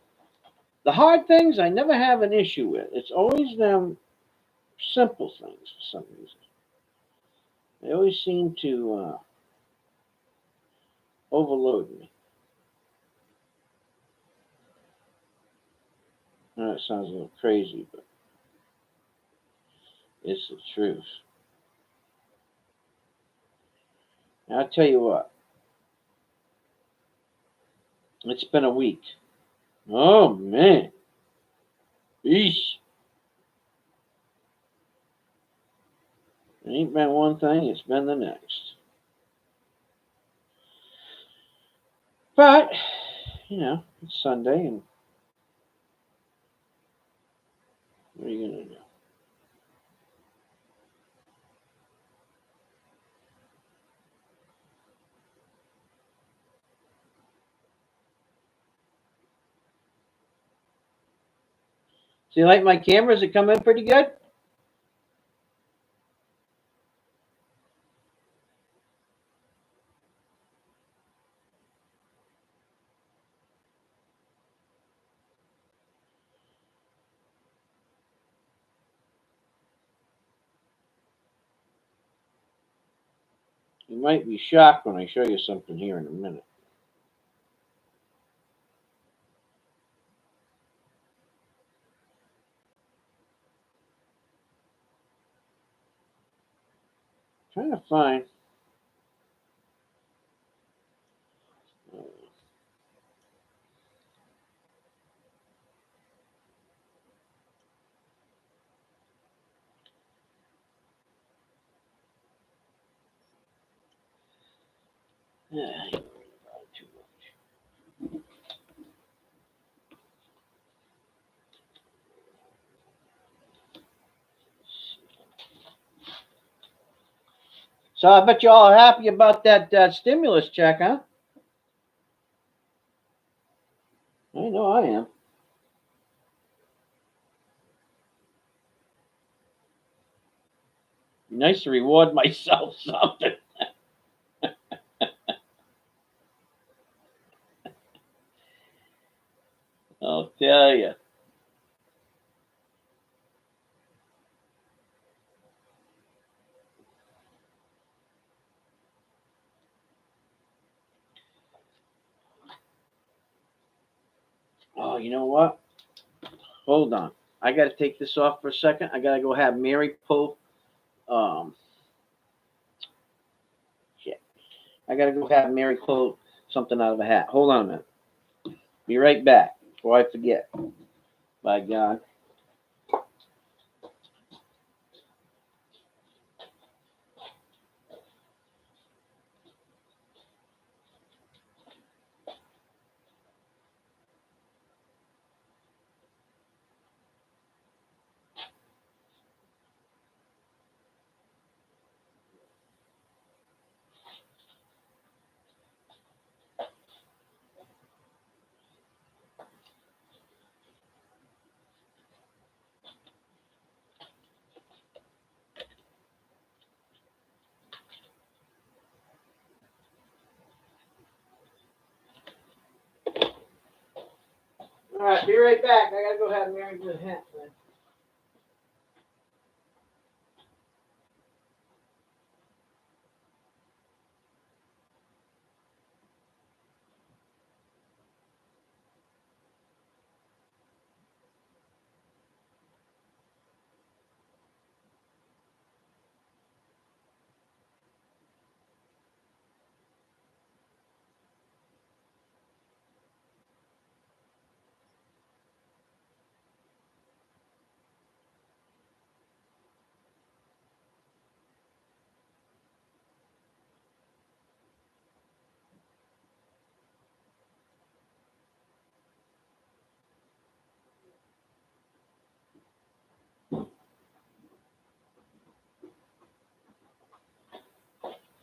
Speaker 1: The hard things I never have an issue with. It's always them simple things for some reason. They always seem to overload me. I know it sounds a little crazy, but It's the truth. Now, I'll tell you what. It's been a week. Oh, man. Eesh. It ain't been one thing, it's been the next. But, it's Sunday, and what are you going to do? So you like my cameras that come in pretty good? You might be shocked when I show you something here in a minute. Trying to find. Too much. So I bet you all are happy about that stimulus check, huh? I know I am. Nice to reward myself something. I'll tell you. Oh, you know what? Hold on. I got to take this off for a second. I got to go have Mary pull. Shit. I got to go have Mary pull something out of a hat. Hold on a minute. Be right back before I forget. By God. All right, be right back. I got to go have Mary do the hat. Man.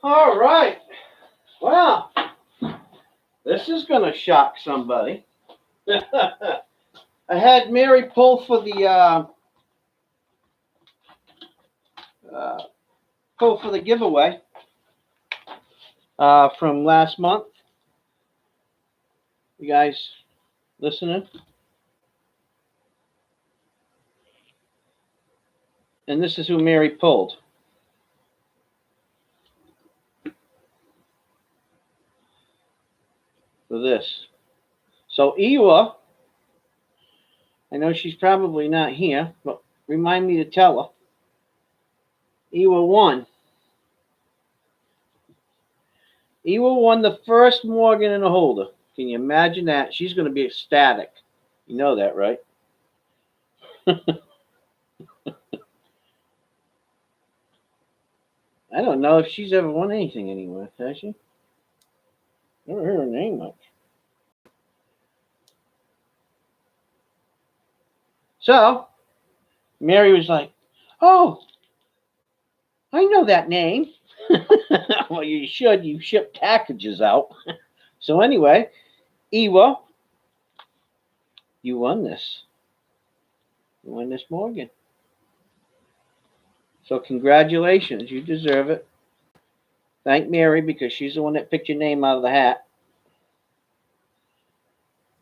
Speaker 1: All right. Well, this is going to shock somebody. I had Mary pull for the giveaway from last month. You guys listening? And this is who Mary pulled for this. So Ewa, I know she's probably not here, but remind me to tell her. Ewa won. Ewa won the first Morgan in a holder. Can you imagine that? She's going to be ecstatic. You know that, right? I don't know if she's ever won anything anywhere, has she? Never heard her name much. So, Mary was like, "Oh, I know that name." Well, you should. You ship packages out. So anyway, Ewa, you won this. You won this Morgan. So congratulations. You deserve it. Thank Mary because she's the one that picked your name out of the hat.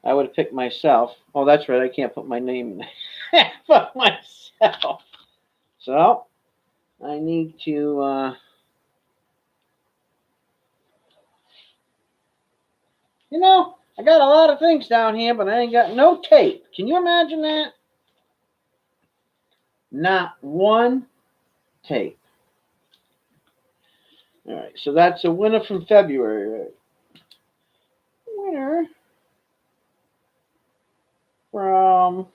Speaker 1: I would have picked myself. Oh, that's right. I can't put my name in the hat for myself. So I need to. I got a lot of things down here, but I ain't got no tape. Can you imagine that? Not one tape. All right, so that's a winner from February. Right? Winner from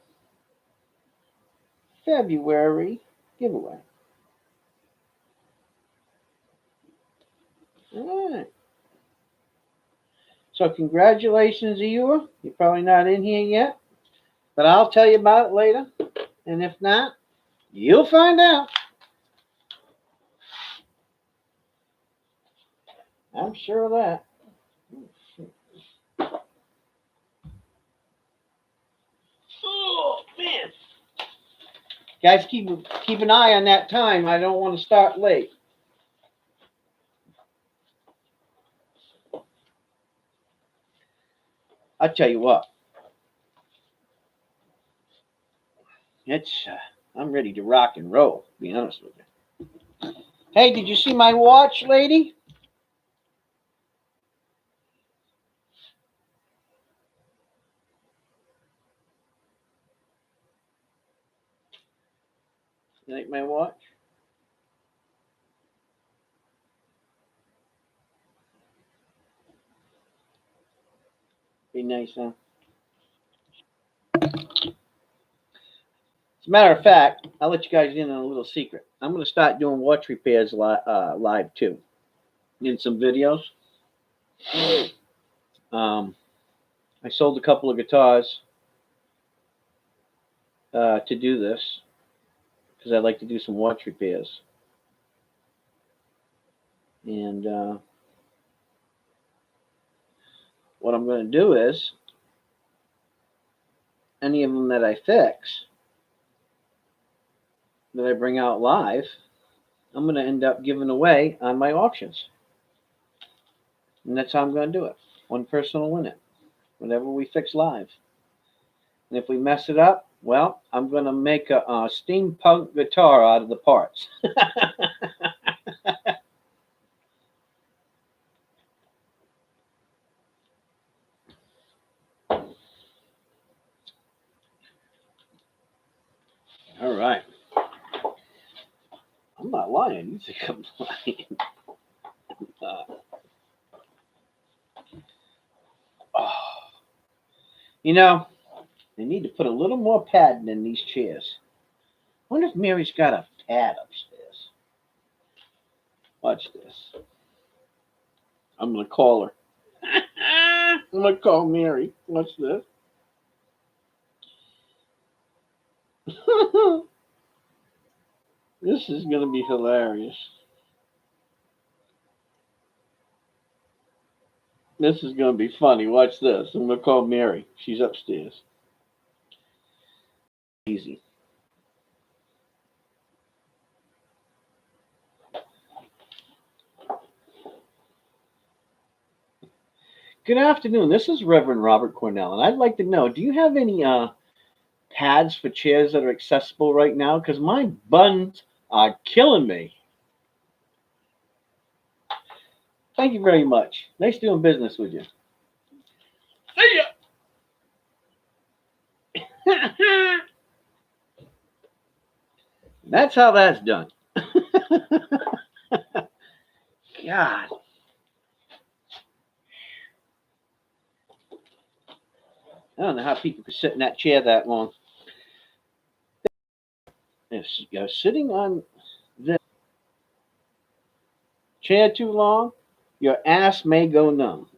Speaker 1: February giveaway. All right. So congratulations to you. You're probably not in here yet, but I'll tell you about it later. And if not, you'll find out. I'm sure of that. Oh man. Guys, keep an eye on that time. I don't want to start late. I'll tell you what. I'm ready to rock and roll, to be honest with you. Hey, did you see my watch, lady? You like my watch? Be nice, huh? As a matter of fact, I'll let you guys in on a little secret. I'm going to start doing watch repairs live too, in some videos. I sold a couple of guitars to do this because I'd like to do some watch repairs. And what I'm going to do is any of them that I fix, that I bring out live, I'm going to end up giving away on my auctions. And that's how I'm going to do it. One person will win it, whenever we fix live. And if we mess it up, well, I'm going to make a steampunk guitar out of the parts. All right. I'm not lying. You think I'm lying. Oh. You know, they need to put a little more padding in these chairs. I wonder if Mary's got a pad upstairs. Watch this. I'm going to call her. I'm going to call Mary. Watch this. This is going to be hilarious. This is going to be funny. Watch this. I'm going to call Mary. She's upstairs. Easy. Good afternoon. This is Reverend Robert Cornell, and I'd like to know, do you have any pads for chairs that are accessible right now? Because my buns are killing me. Thank you very much. Nice doing business with you. See ya. That's how that's done. God. I don't know how people could sit in that chair that long. If you're sitting on this chair too long, your ass may go numb.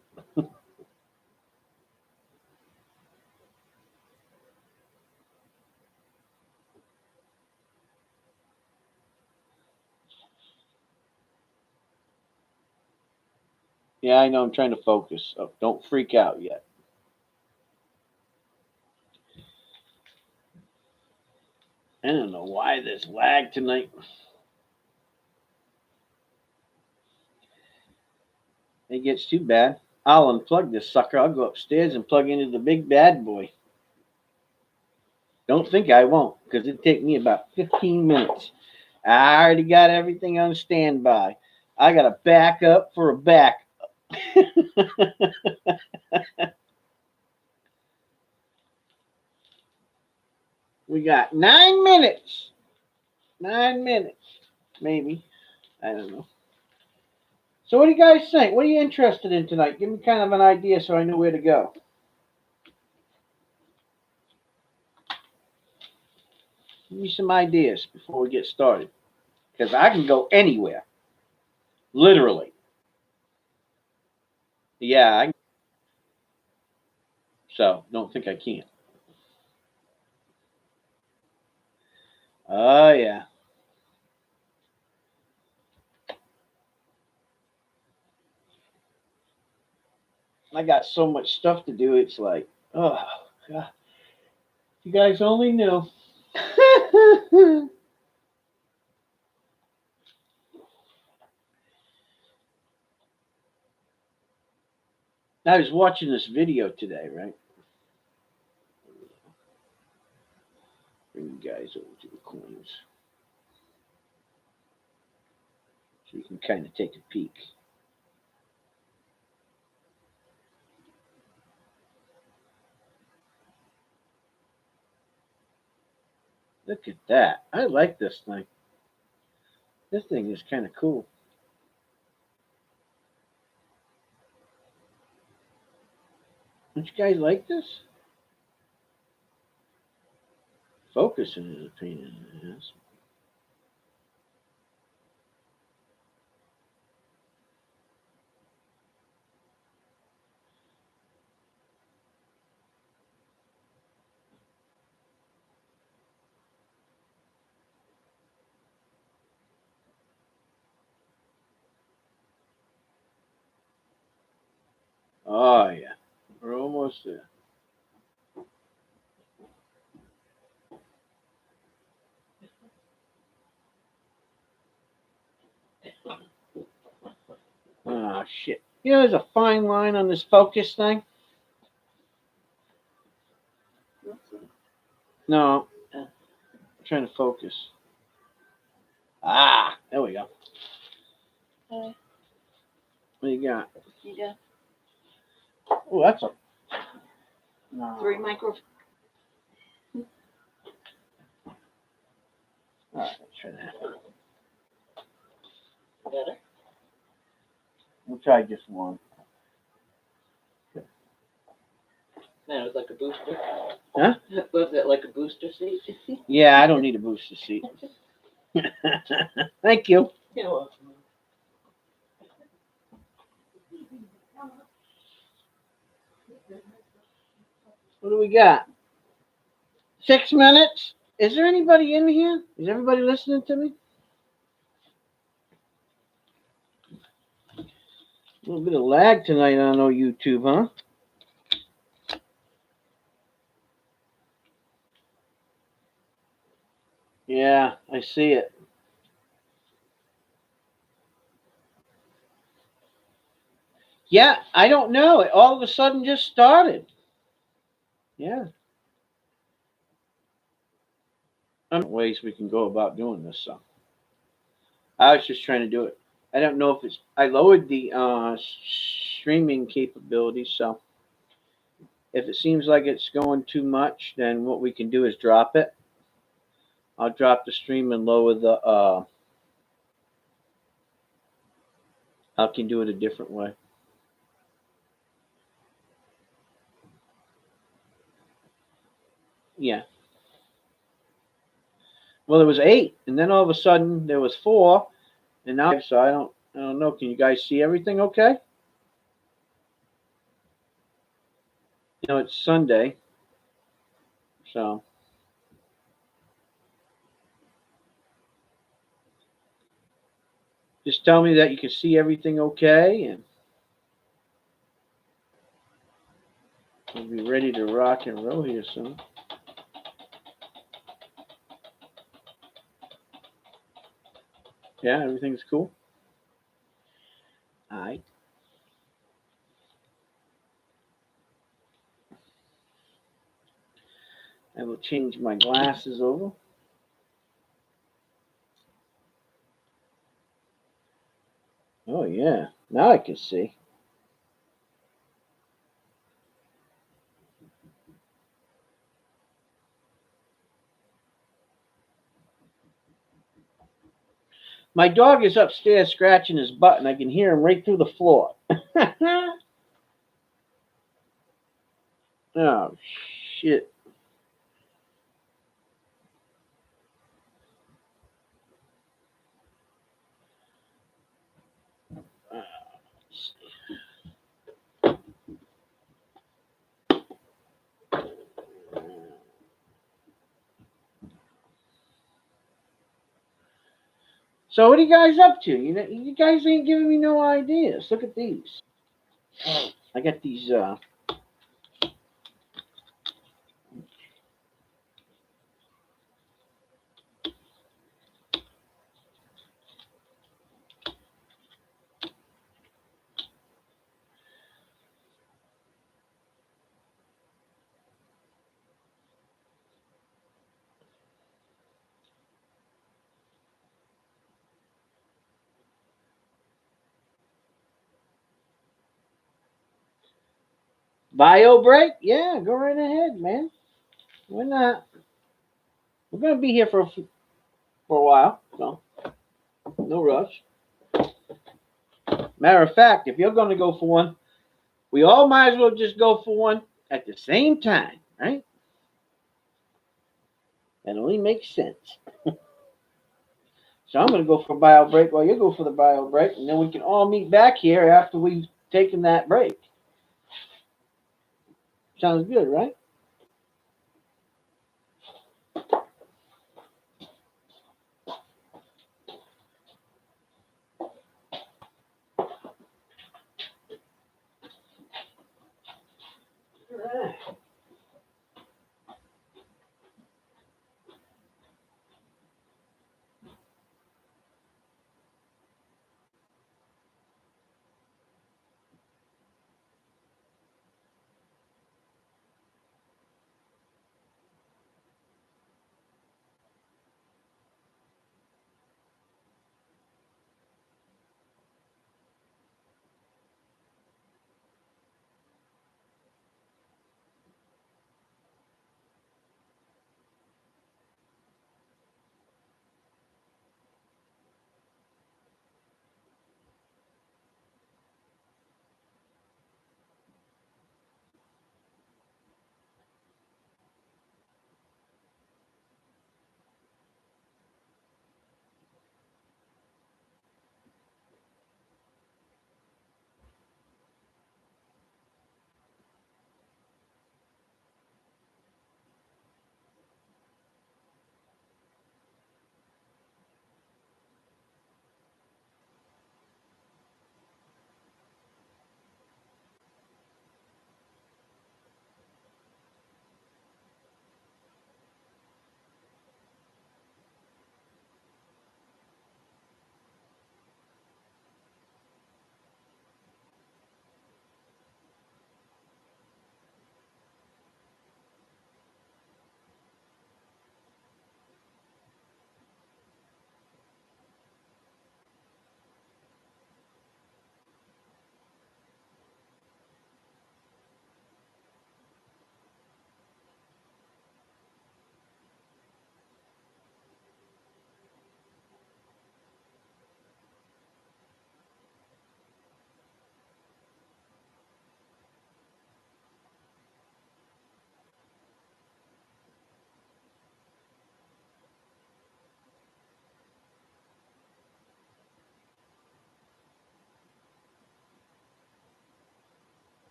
Speaker 1: Yeah, I know. I'm trying to focus. So don't freak out yet. I don't know why there's lag tonight. It gets too bad. I'll unplug this sucker. I'll go upstairs and plug into the big bad boy. Don't think I won't, because it'd take me about 15 minutes. I already got everything on standby. I got a backup for a backup. We got 9 minutes. 9 minutes, maybe. I don't know. So, what do you guys think? What are you interested in tonight? Give me kind of an idea so I know where to go. Give me some ideas before we get started. Because I can go anywhere. Literally. Yeah, so don't think I can't. Oh, yeah. I got so much stuff to do. It's like, oh, God. You guys only knew. I was watching this video today, right? Bring you guys over to the coins so you can kind of take a peek. Look at that. I like this thing. This thing is kind of cool. Don't you guys like this? Focusing is a pain in the ass. Oh, yeah. We're almost there. Oh, shit. You know, there's a fine line on this focus thing. No, I'm trying to focus. Ah, there we go.
Speaker 2: Okay.
Speaker 1: What do you got?
Speaker 2: You got
Speaker 1: Oh, that's a. No.
Speaker 2: 3 micro.
Speaker 1: All right, let's try that.
Speaker 2: Better.
Speaker 1: We'll try just one.
Speaker 2: That was like a booster.
Speaker 1: Huh?
Speaker 2: Was it like a booster seat?
Speaker 1: Yeah, I don't need a booster seat. Thank you.
Speaker 2: You're welcome.
Speaker 1: What do we got? 6 minutes? Is there anybody in here? Is everybody listening to me? A little bit of lag tonight on YouTube, huh? Yeah, I see it. Yeah, I don't know. It all of a sudden just started. Yeah. Ways we can go about doing this. So I was just trying to do it. I don't know if it's. I lowered the streaming capability, so if it seems like it's going too much, then what we can do is drop it. I'll drop the stream and lower the I can do it a different way. Yeah. Well, there was 8, and then all of a sudden there was 4, and now so I don't know. Can you guys see everything? Okay. It's Sunday, so just tell me that you can see everything okay, and we'll be ready to rock and roll here soon. Yeah, everything's cool. All right. I will change my glasses over. Oh yeah, now I can see. My dog is upstairs scratching his butt, and I can hear him right through the floor. Oh shit. Uh, So what are you guys up to? You guys ain't giving me no ideas. Look at these. I got these. Bio break? Yeah, go right ahead, man. Why not? We're gonna be here for a while, so no rush. Matter of fact, if you're gonna go for one, we all might as well just go for one at the same time, right? That only makes sense. So I'm gonna go for a bio break while you go for the bio break, and then we can all meet back here after we've taken that break. Sounds good, right?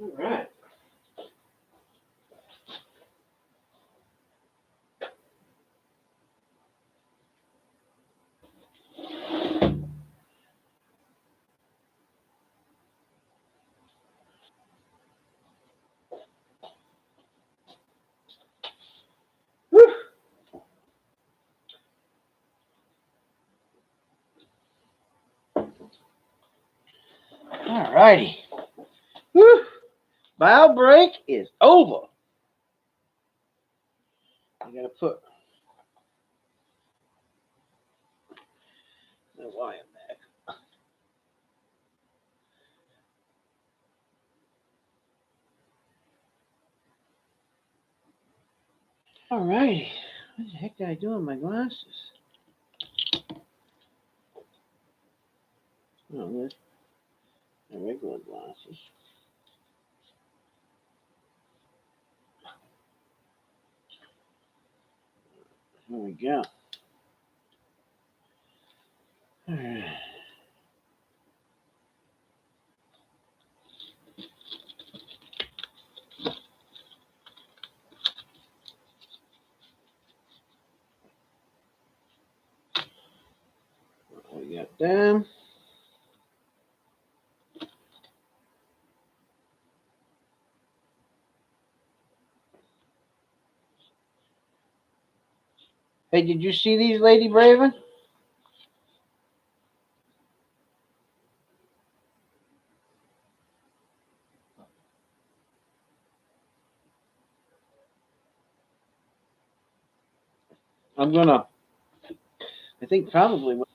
Speaker 1: All right. Whew. All righty. Whew. Bow break is over. I gotta put the wire back. All righty. What the heck did I do with my glasses? Oh, there's my regular glasses. There we go. All right. We got them. Hey, did you see these, Lady Braven? I'm gonna. I think probably what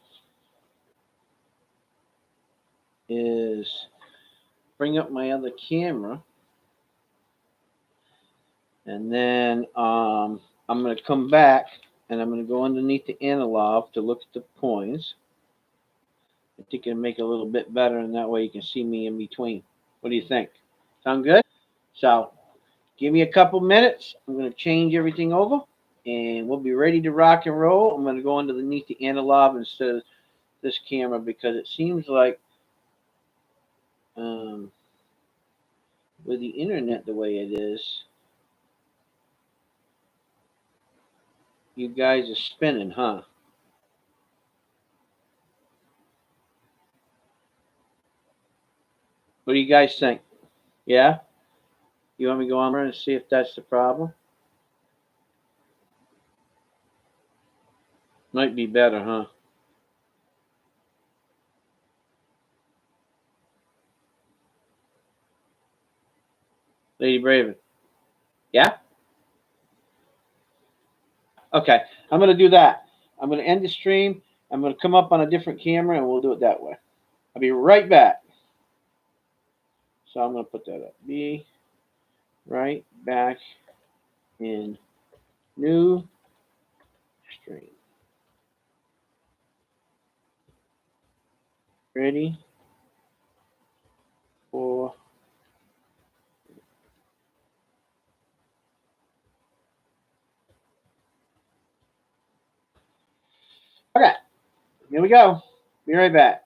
Speaker 1: is bring up my other camera, and then I'm gonna come back and I'm gonna go underneath the analog to look at the points. I think it'll make it a little bit better, and that way you can see me in between. What do you think? Sound good? So, give me a couple minutes. I'm gonna change everything over, and we'll be ready to rock and roll. I'm gonna go underneath the analog instead of this camera because it seems like um, with the internet the way it is, you guys are spinning, huh? What do you guys think? Yeah? You want me to go on and see if that's the problem? Might be better, huh? Lady Braven. Yeah? Okay. I'm going to do that. I'm going to end the stream. I'm going to come up on a different camera and we'll do it that way. I'll be right back. So I'm going to put that up. Be right back in new stream. Ready for. Okay. Here we go. Be right back.